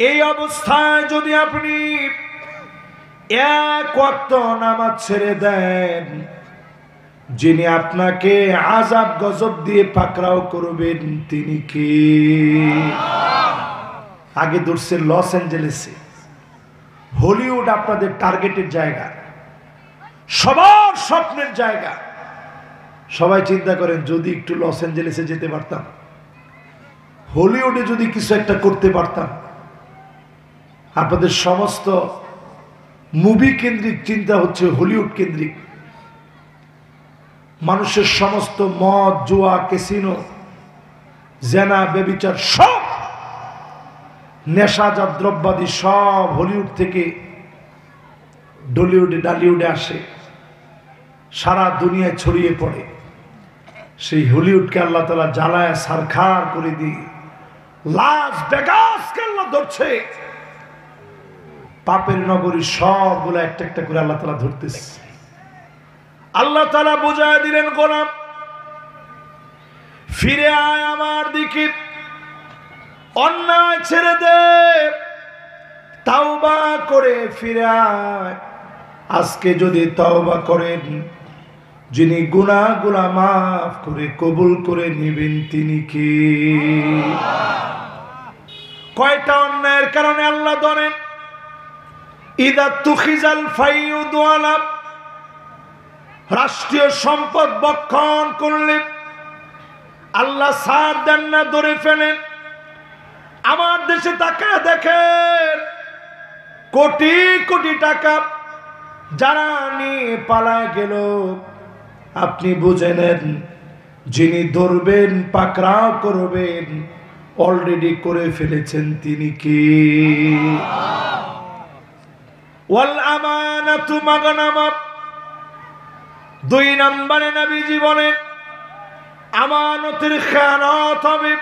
এই অবস্থায় যদি আপনি এক ওয়াক্ত নামাজ ছেড়ে দেন, যিনি আপনাকে আযাব গজব দিয়ে পাকড়াও করবেন তিনি কে? আগে ধরছে লস অ্যাঞ্জেলেসে। হলিউড আপনাদের টার্গেটের জায়গা, সবার স্বপ্নের জায়গা। সবাই চিন্তা করেন যদি একটু লস অ্যাঞ্জেলেসে যেতে পারতাম, হলিউডে যদি কিছু একটা করতে পারতাম। আপনাদের সমস্ত মুভি কেন্দ্রিক চিন্তা হচ্ছে হলিউড কেন্দ্রিক। মানুষের সমস্ত মদ, জুয়া, ক্যাসিনো, জেনা, ব্যভিচার, সব নেশাজাত দ্রব্যাদি সব হলিউড থেকে ডলিউডে ডালিউডে আসে, সারা দুনিয়ায় ছড়িয়ে পড়ে। সেই হলিউডকে আল্লাহ তাআলা জ্বালায় সারখার করে দিয়ে লাস ভেগাসকে আল্লাহ ধরছে। পাপের নগরী সবগুলো একটা একটা করে আল্লাহ তাআলা ধরতেছে। আল্লাহ তাআলা বুঝায় দিলেন, গোলাম ফিরে আয় আমার দিকে, অন্যায় ছেড়ে দে, তাওবা করে ফিরে আয়। আজকে যদি তাওবা করেন, যিনি গুনাহগুলো মাফ করে কবুল করে নেবেন তিনি কে? কয়টা অন্যায়ের কারণে আল্লাহ ধরেন? ইদা তুখিজাল ফাইউদ ওয়ালা, রাষ্ট্রীয় সম্পদ বক্ষণ করলে আল্লাহ ছাড় দেন না, ধরে ফেলেন। আমার দেশে তাকায় দেখেন, কোটি কোটি টাকা যারা নিয়ে পালায় গেল, আপনি বুঝে নেন যিনি ধরবেন পাকড়াও করবেন অলরেডি করে ফেলেছেন তিনি কে? ওয়াল আমানাতু মাগনামা। 2 নম্বরে নবীজি বলেন আমানতের খেয়ানত হবে।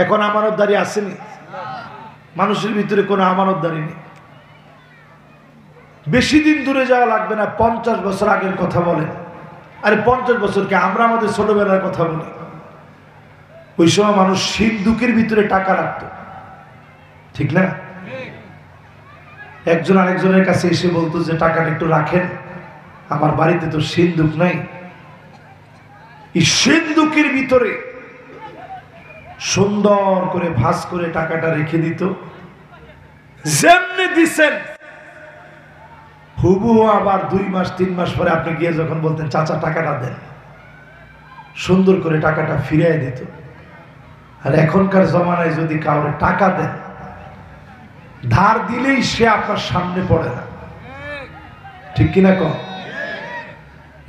এখন আমানতদারি আসেনি, মানুষের ভিতরে কোনো আমানতদারি নেই। বেশি দিন দূরে যাওয়া লাগবে না, 50 বছর আগের কথা বলেন। আরে 50 বছরকে আমরা আমাদের ছোটবেলার কথা বলি। ওই সময় মানুষ সিন্দুকের ভিতরে টাকা রাখত, ঠিক না? একজন আরেকজনের কাছে এসে বলতো যে টাকাটা একটু রাখেন, আমার বাড়িতে তো সিন্দুক নাই। এই সিন্দুকের ভিতরে সুন্দর করে ভাঁজ করে টাকাটা রেখে দিত। যেমনি দিছেন হুবহু আবার 2 মাস 3 মাস পরে আপনি গিয়ে যখন বলতেন চাচা টাকাটা দেন, সুন্দর করে টাকাটা ফিরিয়ে দিত। আর এখনকার জমানায় যদি কাউরে টাকা দেন, ধার দিলেই সে আপনার সামনে পড়ে না, ঠিক কিনা কম?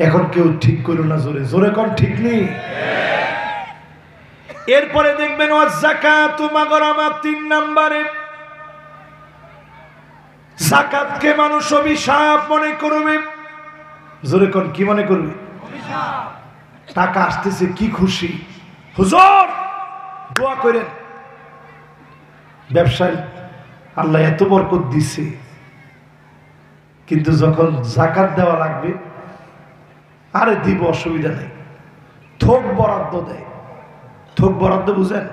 এখন কেউ ঠিক করো না, জোরে জোরে কম, ঠিক নেই। এরপরে দেখবেন ওয়াজ-যাকাতু মাগরামা। 3 নম্বরে যাকাতকে মানুষ অভিশাপ মনে করবে। জোরে কোন, কি মনে করবে? টাকা আসতেছে কি খুশি, হুজুর দোয়া করেন, ব্যবসায় আল্লাহ এত বরকত দিছে। কিন্তু যখন যাকাত দেওয়া লাগবে, আরে দিব, অসুবিধা নেই, থোক বরাদ্দ দেয়। থোক বরাদ্দ বুঝেন?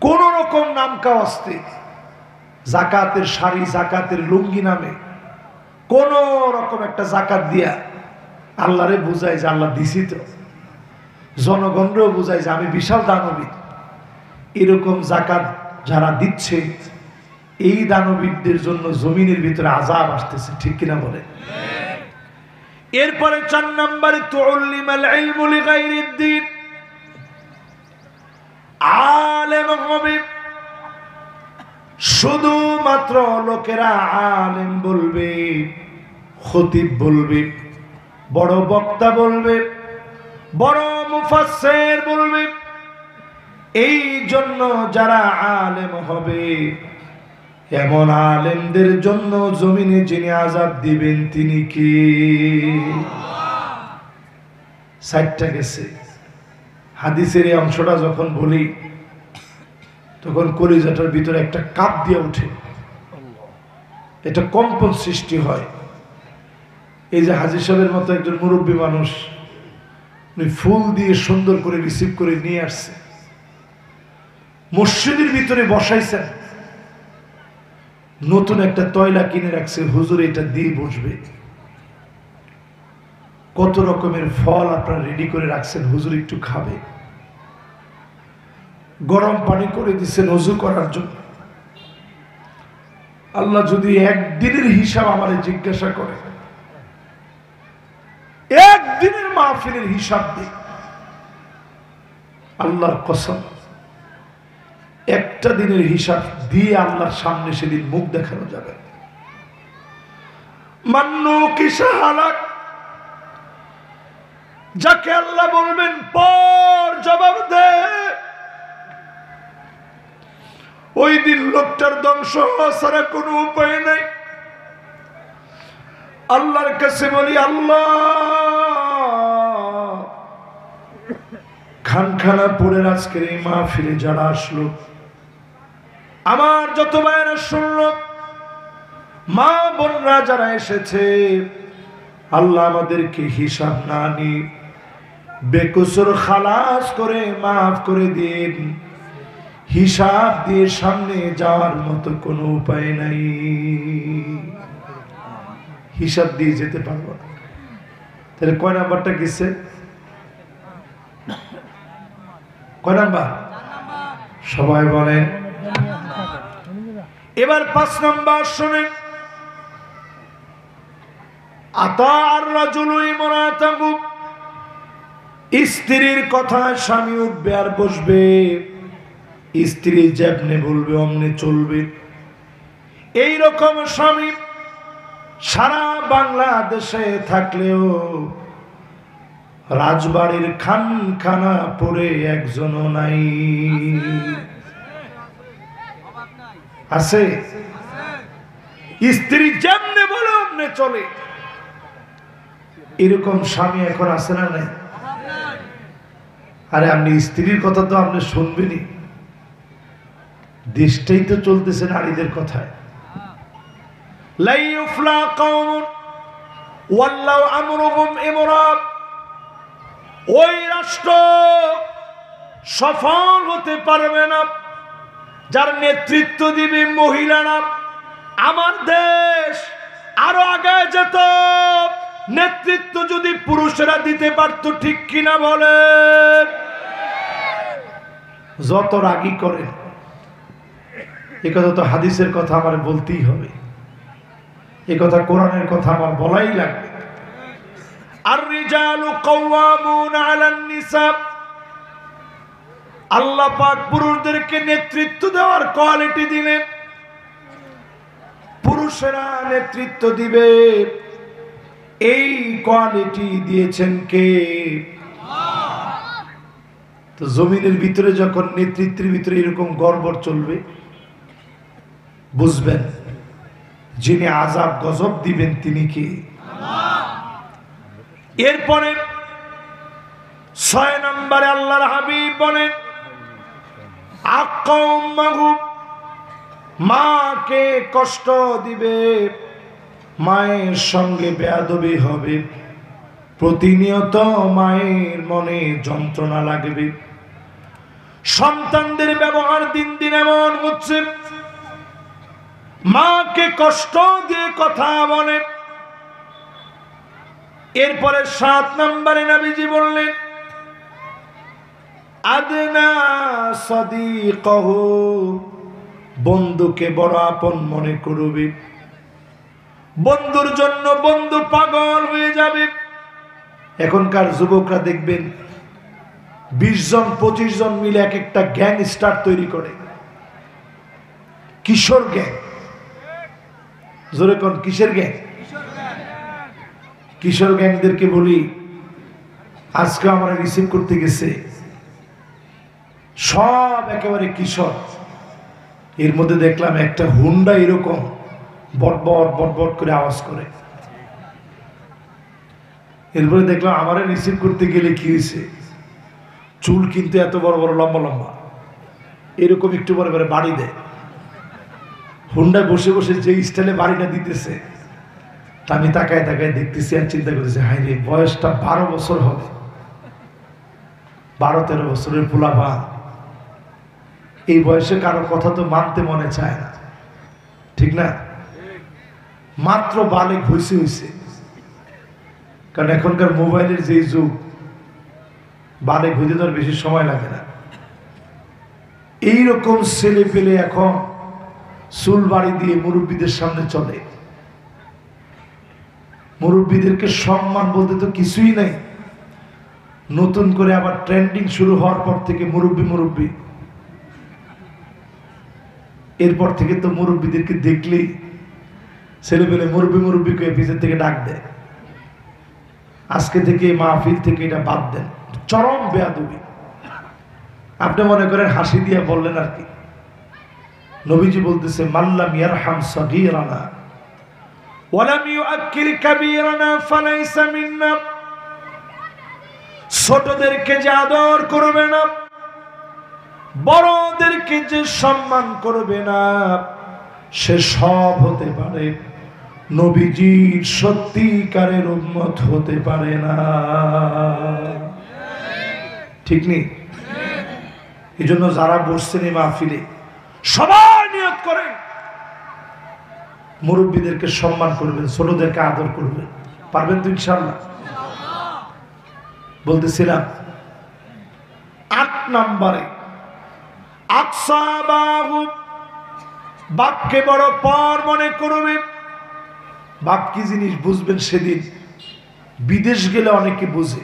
কোন রকম নামকা আসতে যাকাতের শাড়ি, যাকাতের লুঙ্গি নামে কোন রকম একটা যাকাত দিয়া আল্লাহরে বুঝায় যে আল্লাহ দিছি। তো জনগণরেও বুঝায় যে আমি বিশাল দানবী, এরকম যাকাত যারা দিচ্ছে এই দানবীরদের জন্য জমিনের ভিতরে আযাব আসতেছে, ঠিক কিনা বলে? এরপরে ৪ নম্বরে তুউল্লিমাল ইলমু লিগাইরিদ দ্বীন, আলেম হবে শুধুমাত্র লোকেরা আলেম বলবে, খতিব বলবে, বড় বক্তা বলবে, বড় মুফাসসির বলবে। এই জন্য যারা আলেম হবে এমন আলেমদের জন্য জমিনে যিনি আযাব দিবেন তিনি কি? ৬০টা গেছে। হাদিসের এই অংশটা যখন বলি তখন কলিজাটার ভিতরে একটা কাঁপ দিয়ে ওঠে, এটা কম্পন সৃষ্টি হয়। এই যে হাজী সাহেবের মতো একজন মুরব্বী মানুষ, উনি ফুল দিয়ে সুন্দর করে রিসিভ করে নিয়ে আসছে, মসজিদের ভিতরে বসাইছেন, নতুন একটা তয়লা কিনে রাখছে, হুজুর এটা দিয়ে বসবে। কত রকমের ফল আপনারা রেডি করে রাখছেন, হুজুর একটু খাবে। গরম পানি করে দিচ্ছেন ওযু করার জন্য। আল্লাহ যদি একদিনের হিসাব আমারে জিজ্ঞাসা করে, একদিনের মাহফিলের হিসাব দিই, আল্লাহর কসম একটা দিনের হিসাব দিয়ে আল্লাহর সামনে সেদিন মুখ দেখানো যাবে। মান্নু কিসা হালাক, যাকে আল্লাহ বলবেন পর জবাব দে, ওই দিন লোকটার ধ্বংস হওয়া ছাড়া কোনো উপায় নাই। আল্লাহর কাছে বলি, আল্লাহ খানখানা পড়ে আজকের এই মাহফিলে যারা আসলো, আমার যত ভাইয়েরা শুনলো, মা বোনরা যারা এসেছে, আল্লাহ আমাদেরকে হিসাব না নিয়ে বেকসুর খালাস করে মাফ করে দিন। হিসাব দিয়ে সামনে যাওয়ার মতো কোনো উপায় নাই, হিসাব দিয়ে যেতে পারবো না। তাহলে কয় নাম্বারটা গেছে? কয় নাম্বার? সবাই বলেন। এবার ৫ নাম্বার শুনেন। আতার রাজুলু ইমরাতাহু, স্ত্রীর কথা স্বামী উঠবে আর বসবে, স্ত্রী যেমনে বলবে অমনে চলবে। এই রকম স্বামী সারা বাংলাদেশে থাকলেও রাজবাড়ির খানখানা পড়ে একজনও নাই। আছে? স্ত্রী যেমনে বলে অমনে চলে, এরকম স্বামী এখন আছে না নাই? আরে আপনি স্ত্রীর কথা তো আপনি শুনবেনই, দেশটাই তো চলতেছে নারীদের কথায়। লা ইউফলা কওমুন ওয়াল্লাহু আমরুহুম ইমরাত, ওই রাষ্ট্র সফল হতে পারবে না যার নেতৃত্ব দিবে মহিলারা। আমার দেশ আরো আগে যেত নেতৃত্ব যদি পুরুষেরা দিতে পারত, ঠিক কিনা বলেন? যত রাগী করেন, এ কথা তো হাদিসের কথা আমার বলতেই হবে, এ কথা কোরআনের কথা আমার বলাই লাগবে। আর রিজালু কাওয়ামুন আলান নিসা, আল্লাহ পাক পুরুষদেরকে নেতৃত্ব দেওয়ার কোয়ালিটি দিলেন, পুরুষেরা নেতৃত্ব দিবে। এই কোয়ালিটি দিয়েছেন কে? তো জমিনের ভিতরে যখন নেতৃত্বের ভিতরে এরকম গড়বড় চলবে, বুঝবেন যিনি আযাব গজব দিবেন তিনি কি? এরপরে ৬ নম্বরে আল্লাহর হাবিব বলেন, আকাউম্মাহু, মাকে কষ্ট দিবে, মায়ের সঙ্গে বেয়াদবি হবে, প্রতিনিয়ত মায়ের মনে যন্ত্রণা লাগবে। সন্তানদের ব্যবহার দিন দিন এমন হচ্ছে, মাকে কষ্ট দিয়ে কথা বলে। এরপরে ৭ নম্বরে নবীজি বললেন, আদনা সাদিকাহু, বন্ধুকে বড় আপন মনে করবে, বন্ধুর জন্য বন্ধু পাগল হয়ে যাবে। এখনকার যুবকরা দেখবেন 20 জন 25 জন মিলে এক একটা গ্যাংস্টার তৈরি করে, কিশোর গ্যাং। জোরে কোন কিসের গ্যাং? কিশোর গ্যাংদেরকে বলি, আজকে আমরা রিসিভ করতে গেছে, সব একেবারে কিশোর। এর মধ্যে দেখলাম একটা হুন্ডা এরকম বটবট বটবট করে আওয়াজ করে। এরপরে দেখলাম আমারে রিসিভ করতে গেলে কি হয়েছে, চুল কিন্তু এত বড় বড় লম্বা লম্বা, এরকম একটু পরে পরে বাড়ি দেয়। হুন্ডা বসে বসে যে স্টাইলে বাড়িটা দিতেছে, তা আমি তাকায় তাকায় দেখতেছি আর চিন্তা করতেছি, হাই রে, বয়সটা 12 বছর হবে, 12-13 বছরের পোলাপা। এই বয়সে কারো কথা তো মানতে মনে চায় না, ঠিক না? মাত্র বালেগ হইছে, কারণ এখনকার মোবাইলের যে যুগ, বালেগ হইতে তো আর বেশি সময় লাগে না। এইরকম ছেলে পেলে এখন চুল বাড়ি দিয়ে মুরব্বীদের সামনে চলে। মুরব্বীদেরকে সম্মান বলতে তো কিছুই নাই। নতুন করে আবার ট্রেন্ডিং শুরু হওয়ার পর থেকে মুরব্বী, এরপর থেকে তো মুরব্বীদেরকে দেখলেই ছেলে পেলে মুরব্বী করে পিছন থেকে ডাক দেয়। আজকে থেকে মাহফিল থেকে এটা বাদ দেন, চরম বেয়াদবি। আপনি মনে করেন হাসি দিয়ে বললেন আর কি। নবীজি বলতেছে, মাল্লাম ইয়ারহাম সাগীরানা ওয়ালাম ইউআক্কিল কাবীরানা ফালাইসা মিন্না। ছোটদেরকে যে আদর করবে না, বড়দেরকে যে সম্মান করবে না, সে সব হতে পারে, নবীজির সত্যিকারের উম্মত হতে পারে না। ঠিক নেই? এই জন্য যারা বসছেন এই মাহফিলে, সবাই নিয়ত করেন মুরব্বীদেরকে সম্মান করবেন, ছোটদেরকে আদর করবেন। পারবেন তো ইনশাআল্লাহ? বলতেছিলাম 8 নম্বরে, আকসাবাহু, বাপকে বড় পর মনে করবে। বাপ কি জিনিস বুঝবেন সেদিন, বিদেশ গেলে অনেকে বুঝে।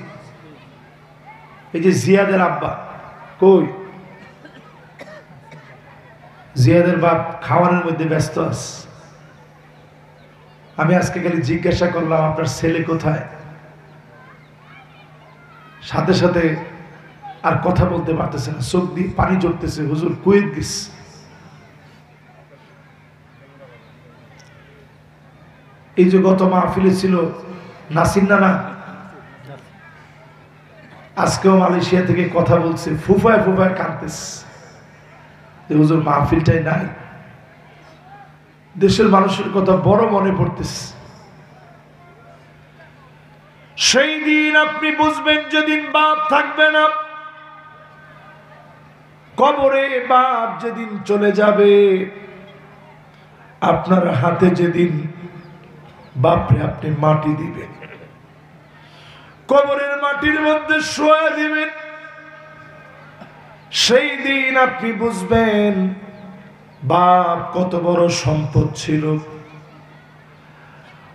এই যে জিয়াদের আব্বা কই, জিয়াদের বাপ খাওয়ানোর মধ্যে ব্যস্ত আছে। আমি আজকে খালি জিজ্ঞাসা করলাম, আপনার ছেলে কোথায়? সাথে সাথে আর কথা বলতে পারতেছে না, চোখ দিয়ে পানি ঝরতেছে, হুজুর কুয়েত গেছে। এই যে গত মাহফিলে ছিল নাসির নানা, আজকেও মালয়েশিয়া থেকে কথা বলছে, ফুফায় ফুফায় কাঁদতেছে, হুজুর মাহফিলটাই নাই। দেশের মানুষের কথা বড় মনে পড়তেছে। সেই দিন আপনি বুঝবেন যেদিন বাপ থাকবে না, কবরে বাপ যেদিন চলে যাবে, আপনার হাতে যেদিন বাপরে আপনি মাটি দিবেন, কবরের মাটির মধ্যে শোয়া দিবেন, সেই দিন আপনি বুঝবেন বাপ কত বড় সম্পদ ছিল।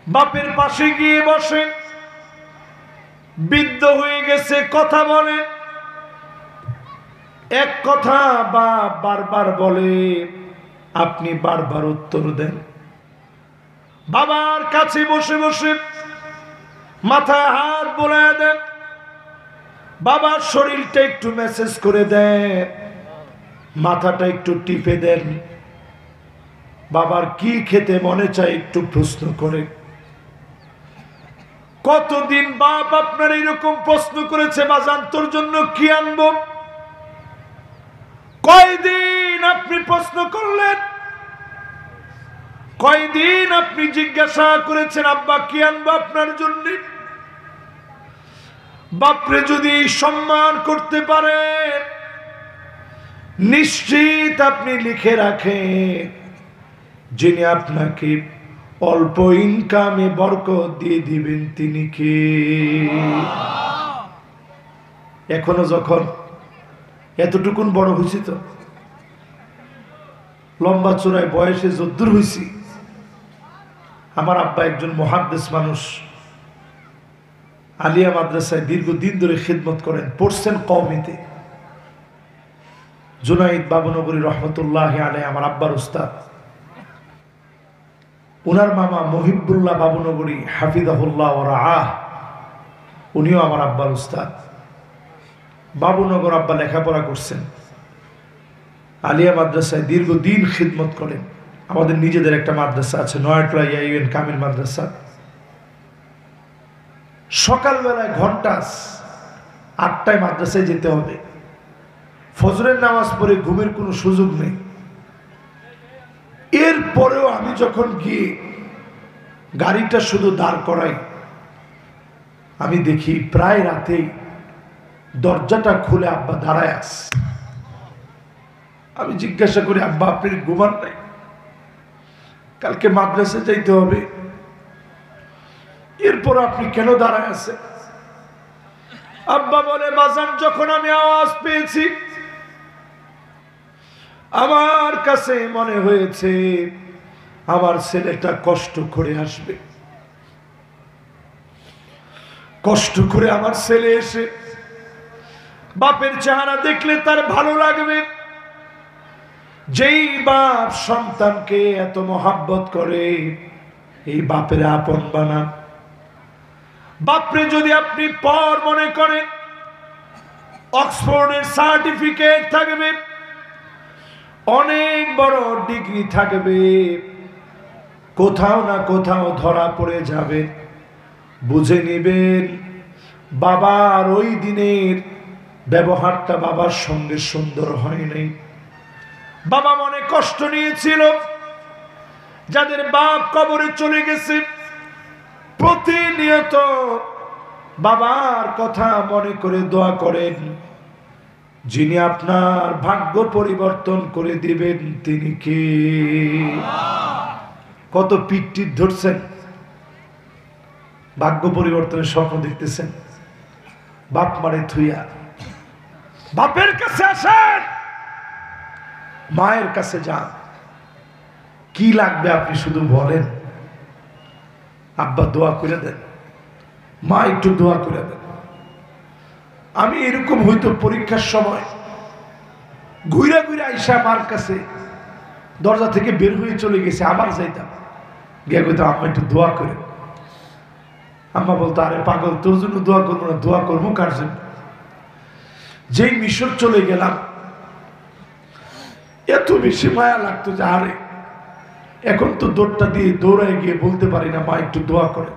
বাপের পাশে গিয়ে বসেন, বৃদ্ধ হয়ে গেছে, কথা বলেন, এক কথা বাপ বারবার বলে, আপনি বারবার উত্তর দেন। বাবার কাছে বসে বসে মাথায় হাত বোলায় দেন, বাবার শরীরটা একটু মেসেজ করে দেন, মাথাটা একটু টিপে দেন, বাবার কি খেতে মনে চায় একটু প্রশ্ন করে। কতদিন বাপ আপনার এরকম প্রশ্ন করেছে, বাজান তোর জন্য কি আনবো? কয়দিন আপনি প্রশ্ন করলেন, কয়দিন আপনি জিজ্ঞাসা করেছেন আব্বা কি আনবো আপনার জন্য? বাপরে যদি সম্মান করতে পারেন, নিশ্চিত আপনি লিখে রাখেন, যিনি আপনাকে অল্প ইনকামে বরকত দিয়ে দিবেন তিনি কে? এখনো যখন এতটুকুন বড় হয়েছি তো, লম্বা চূড়ায় বয়সে যদ্দূর হয়েছি। আমার আব্বা একজন মুহাদ্দিস মানুষ, আলিয়া মাদ্রাসায় দীর্ঘদিন ধরে খিদমত করেন, পড়ছেন কওমিতে। জুনাইদ বাবুনগরী রহমতুল্লাহ আলাইহি আমার আব্বার উস্তাদ। উনার মামা মহিবুল্লাহ বাবুনগরী হাফিজাহুল্লাহ ওয়া রাআহ, উনিও আমার আব্বার উস্তাদ। বাবুনগর আব্বা লেখাপড়া করছেন, আলিয়া মাদ্রাসায় দীর্ঘদিন খিদমত করেন। আমাদের নিজেদের একটা মাদ্রাসা আছে, নয়াটলা ইউএন কামিল মাদ্রাসা। সকালবেলায় ঘন্টা 8টায় মাদ্রাসায় যেতে হবে, ফজরের নামাজ পড়ে ঘুমের কোনো সুযোগ নেই। এরপরেও আমি যখন গিয়ে গাড়িটা শুধু দাঁড় করাই, আমি দেখি প্রায় রাতেই দরজাটা খুলে আব্বা দাঁড়ায় আছে। আমি জিজ্ঞাসা করি, আব্বা আপনি ঘুমান নাই? কালকে মাদ্রাসা যাইতে হবে, এরপর আপনি কেন দাঁড়ায় আছেন? আব্বা বলে, বাজান যখন আমি আওয়াজ পেয়েছি আমার কাছে মনে হয়েছে আমার ছেলেটা কষ্ট করে আসবে, কষ্ট করে আমার ছেলে এসে বাপের চেহারা দেখলে তার ভালো লাগবে। যেই বাপ সন্তানকে এত মহাব্বত করে, এই বাপের আপন বানান। বাপরে যদি আপনি পর মনে করেন, অক্সফোর্ডের সার্টিফিকেট থাকবে, অনেক বড় ডিগ্রি থাকবে, কোথাও না কোথাও ধরা পড়ে যাবে, বুঝে নিবেন বাবার ওই দিনের ব্যবহারটা বাবার সঙ্গে সুন্দর হয় নাই। বাবা মনে কষ্ট নিয়েছিল। যাদের বাপ কবরে চলে গেছে প্রতিনিয়ত বাবার কথা মনে করে দোয়া করেন, যিনি আপনার ভাগ্য পরিবর্তন করে দিবেন তিনি কে? কত পিকটিক ধরছেন, ভাগ্য পরিবর্তনের স্বপ্ন দেখতেছেন। বাপ মারে থুইয়া বাপের কাছে আসেন, মায়ের কাছে যান, কি লাগবে আপনি শুধু বলেন, আব্বা দোয়া করে দেন, মা একটু দোয়া করে দেন। আমি এরকম হইতো পরীক্ষার সময় ঘুরে ঘুরে আইসা মার কাছে দরজা থেকে বের হয়ে চলে গেছে, আবার যাইতাম, গিয়ে কইতাম আম্মা একটু দোয়া করে। আম্মা বলতো, আরে পাগল, তোর জন্য দোয়া করবো না, দোয়া করবো কার জন্য? যেই মিশর চলে গেলাম এত বেশি মায়া লাগতো যে আরে এখন তো দৌড়টা দিয়ে দৌড়ায় গিয়ে বলতে পারি না মা একটু দোয়া করে।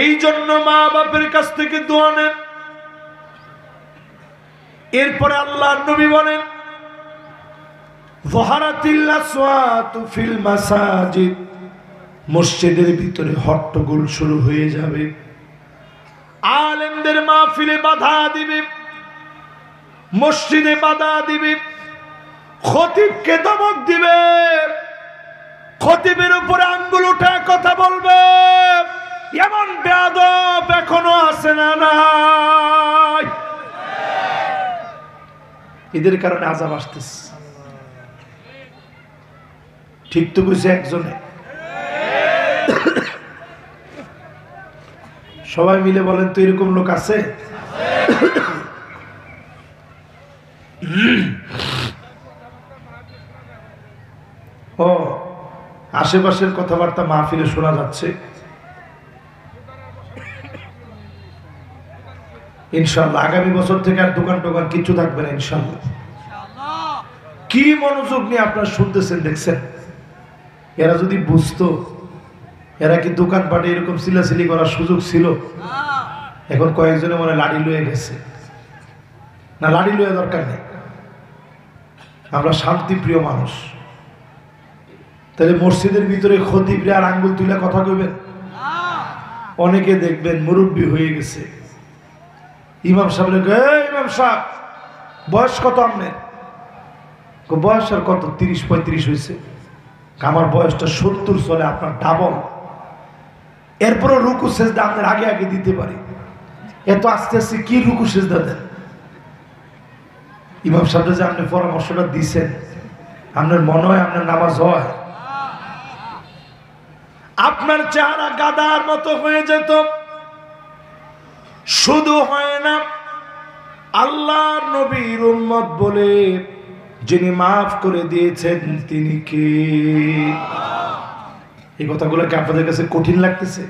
এই জন্য মা বাপের কাছ থেকে দোয়া নেন। এরপরে আল্লাহর নবী বলেন, যাহারাতিল আসওয়াতু ফিল মাসাজিদ, মসজিদের ভিতরে হট্টগোল শুরু হয়ে যাবে, আলেমদের মাহফিলে বাধা দিবে, মসজিদে বাধা দিবে, খতিবকে ধমক দিবে, খতিবের উপরে আঙ্গুল উঠায় কথা বলবে। এমন বেয়াদব এখনো আছে না নাই? এদের কারণে আযাব আসতেছে। ঠিক তো বুঝছে একজনে, সবাই মিলে বলেন তো এরকম লোক আছে? ও আশেপাশের কথাবার্তা মাহফিলে শোনা যাচ্ছে। ইনশাআল্লাহ আগামী বছর থেকে আর দোকান টোকান কিছু থাকবে না ইনশাআল্লাহ। কি মনোযোগ নিয়ে আপনারা শুনতেছেন দেখছেন? এরা যদি বুঝতো, এরা কি দোকানপাটে এরকম চিল্লাচিল্লি করার সুযোগ ছিল? এখন কয়েকজনে মনে লাড়ি লয়ে গেছে। না, লাড়ি লয়ে দরকার নেই, আমরা শান্তিপ্রিয় মানুষ। তাহলে মসজিদের ভিতরে খতিবরে আর আঙ্গুল তুলে কথা কইবেন? অনেকে দেখবেন মুরব্বী হয়ে গেছে, ইমাম সাহেব, ইমাম সাহেব বয়স কত আপনার? বয়স আর কত? 30-35 হয়েছে। আমার বয়সটা 70 চলে, আপনার ডাবল। এরপরও রুকু সেজদা আপনার আগে আগে দিতে পারি, এত আস্তে আস্তে কি রুকু সেজদা দেন? ইমাম সাহেব যে আপনি পরামর্শটা দিছেন, আপনার মনে হয় আপনার নামাজ হয়? আপনার চেহারা গাদার মতো হয়ে যেত। শুধু হয় না, আল্লাহর নবীর উম্মত বলে যিনি মাফ করে দিয়েছেন তিনি কে? এই কথাগুলো কি আপনাদের কাছে কঠিন লাগতেছে?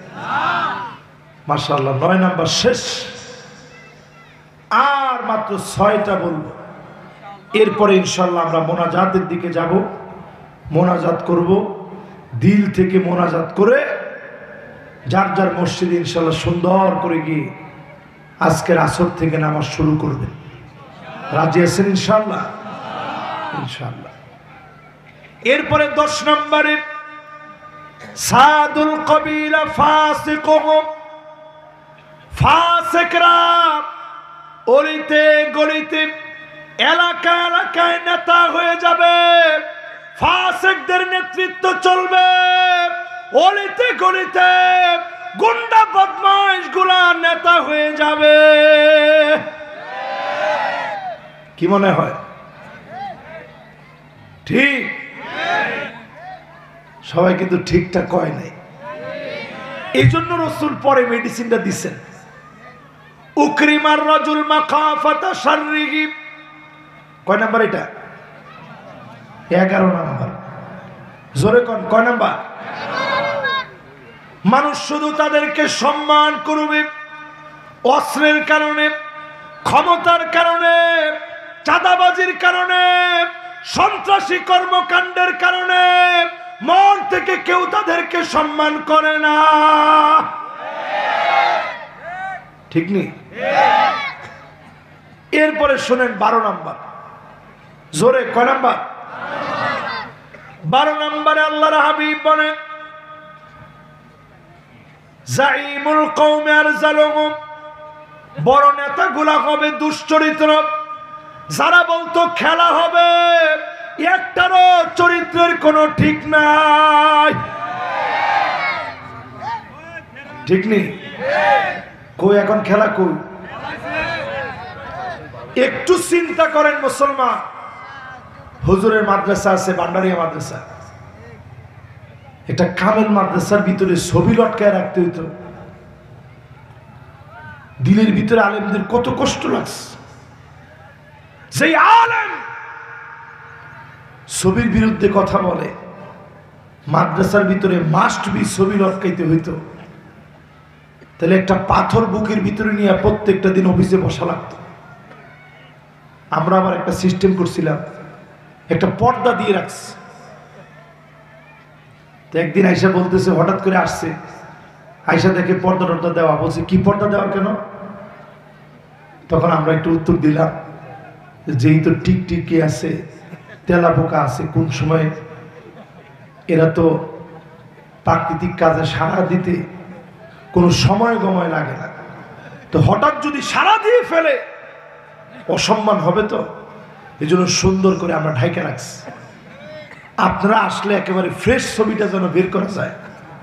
মাশাআল্লাহ, 9 নাম্বার শেষ। আর মাত্র 6টা বলবো, এরপরে ইনশাআল্লাহ আমরা মোনাজাতের দিকে যাব। মোনাজাত করব, দিল থেকে মোনাজাত করে যার যার মসজিদে ইনশাআল্লাহ সুন্দর করে গিয়ে আজকের আসর থেকে নামাজ শুরু করবেন। রাজি আছেন ইনশাআল্লাহ? ইনশাআল্লাহ। এরপরে 10 নম্বরে সাদুল কবিলা ফাসিকুহুম, ফাসিকরা অলিতে গলিতে এলাকা এলাকায় নেতা হয়ে যাবে। ফাসিকদের নেতৃত্ব চলবে। অলিতে গলিতে গুন্ডা বদমাইশ গুলা নেতা হয়ে যাবে। কি মনে হয়? ঠিক? সবাই কিন্তু ঠিকঠাক কয় নাই। এই জন্য রাসূল পরে মেডিসিনটা দিচ্ছেন, উকরিমার রাজুল মাখাফাতা শাররিহি। কয় নাম্বার এটা? 11 নাম্বার। জোরে কোন কয় নাম্বার? মানুষ শুধু তাদেরকে সম্মান করবে অস্ত্রের কারণে, ক্ষমতার কারণে, চাঁদাবাজির কারণে, সন্ত্রাসী কর্মকাণ্ডের কারণে মন থেকে কেউ তাদেরকে সম্মান করে না। ঠিক নেই? এরপরে শোনেন 12 নাম্বার। জোরে কয় নাম্বার? 12 নম্বরে আল্লাহর হাবিব বলেন, জাইমুল কওমি আরজালুহুম, বড় নেতাগুলা হবে দুশ্চরিত্র। যারা বলতো খেলা হবে, একটারও চরিত্রের কোনো ঠিক নাই। ঠিক নেই? কই এখন খেলা কই? একটু চিন্তা করেন মুসলমান, হুজুরের মাদ্রাসা আছে, ভান্ডারিয়া মাদ্রাসা, এটা কামেল মাদ্রাসার ভিতরে ছবি লটকায় রাখতে হইতো। দিলের ভিতরে আলেমদের কত কষ্ট লাগছে। সেই আলেম ছবির বিরুদ্ধে কথা বলে, মাদ্রাসার ভিতরে মাস্ট বি ছবি লটকাইতে হইতো। তাহলে একটা পাথর বুকের ভিতরে নিয়ে প্রত্যেকটা দিন অফিসে বসা লাগতো। আমরা আবার একটা সিস্টেম করছিলাম, একটা পর্দা দিয়ে রাখছি। তো একদিন আয়সা বলতেছে, হঠাৎ করে আসছে, আয়সা দেখে পর্দা টর্দা দেওয়া, বলছে কি পর্দা দেওয়া কেন? তখন আমরা একটু উত্তর দিলাম, যেই তো টিকটিকি আছে, তেলা পোকা আছে, কোন সময় এরা তো প্রাকৃতিক কাজে সাড়া দিতে কোনো সময় গময় লাগে না, তো হঠাৎ যদি সাড়া দিয়ে ফেলে অসম্মান হবে, তো এই জন্য সুন্দর করে আমরা ঢাইকা রাখছি। আপনারা আসলে একেবারে ফ্রেশ ছবিটা যেন বের করা যায়।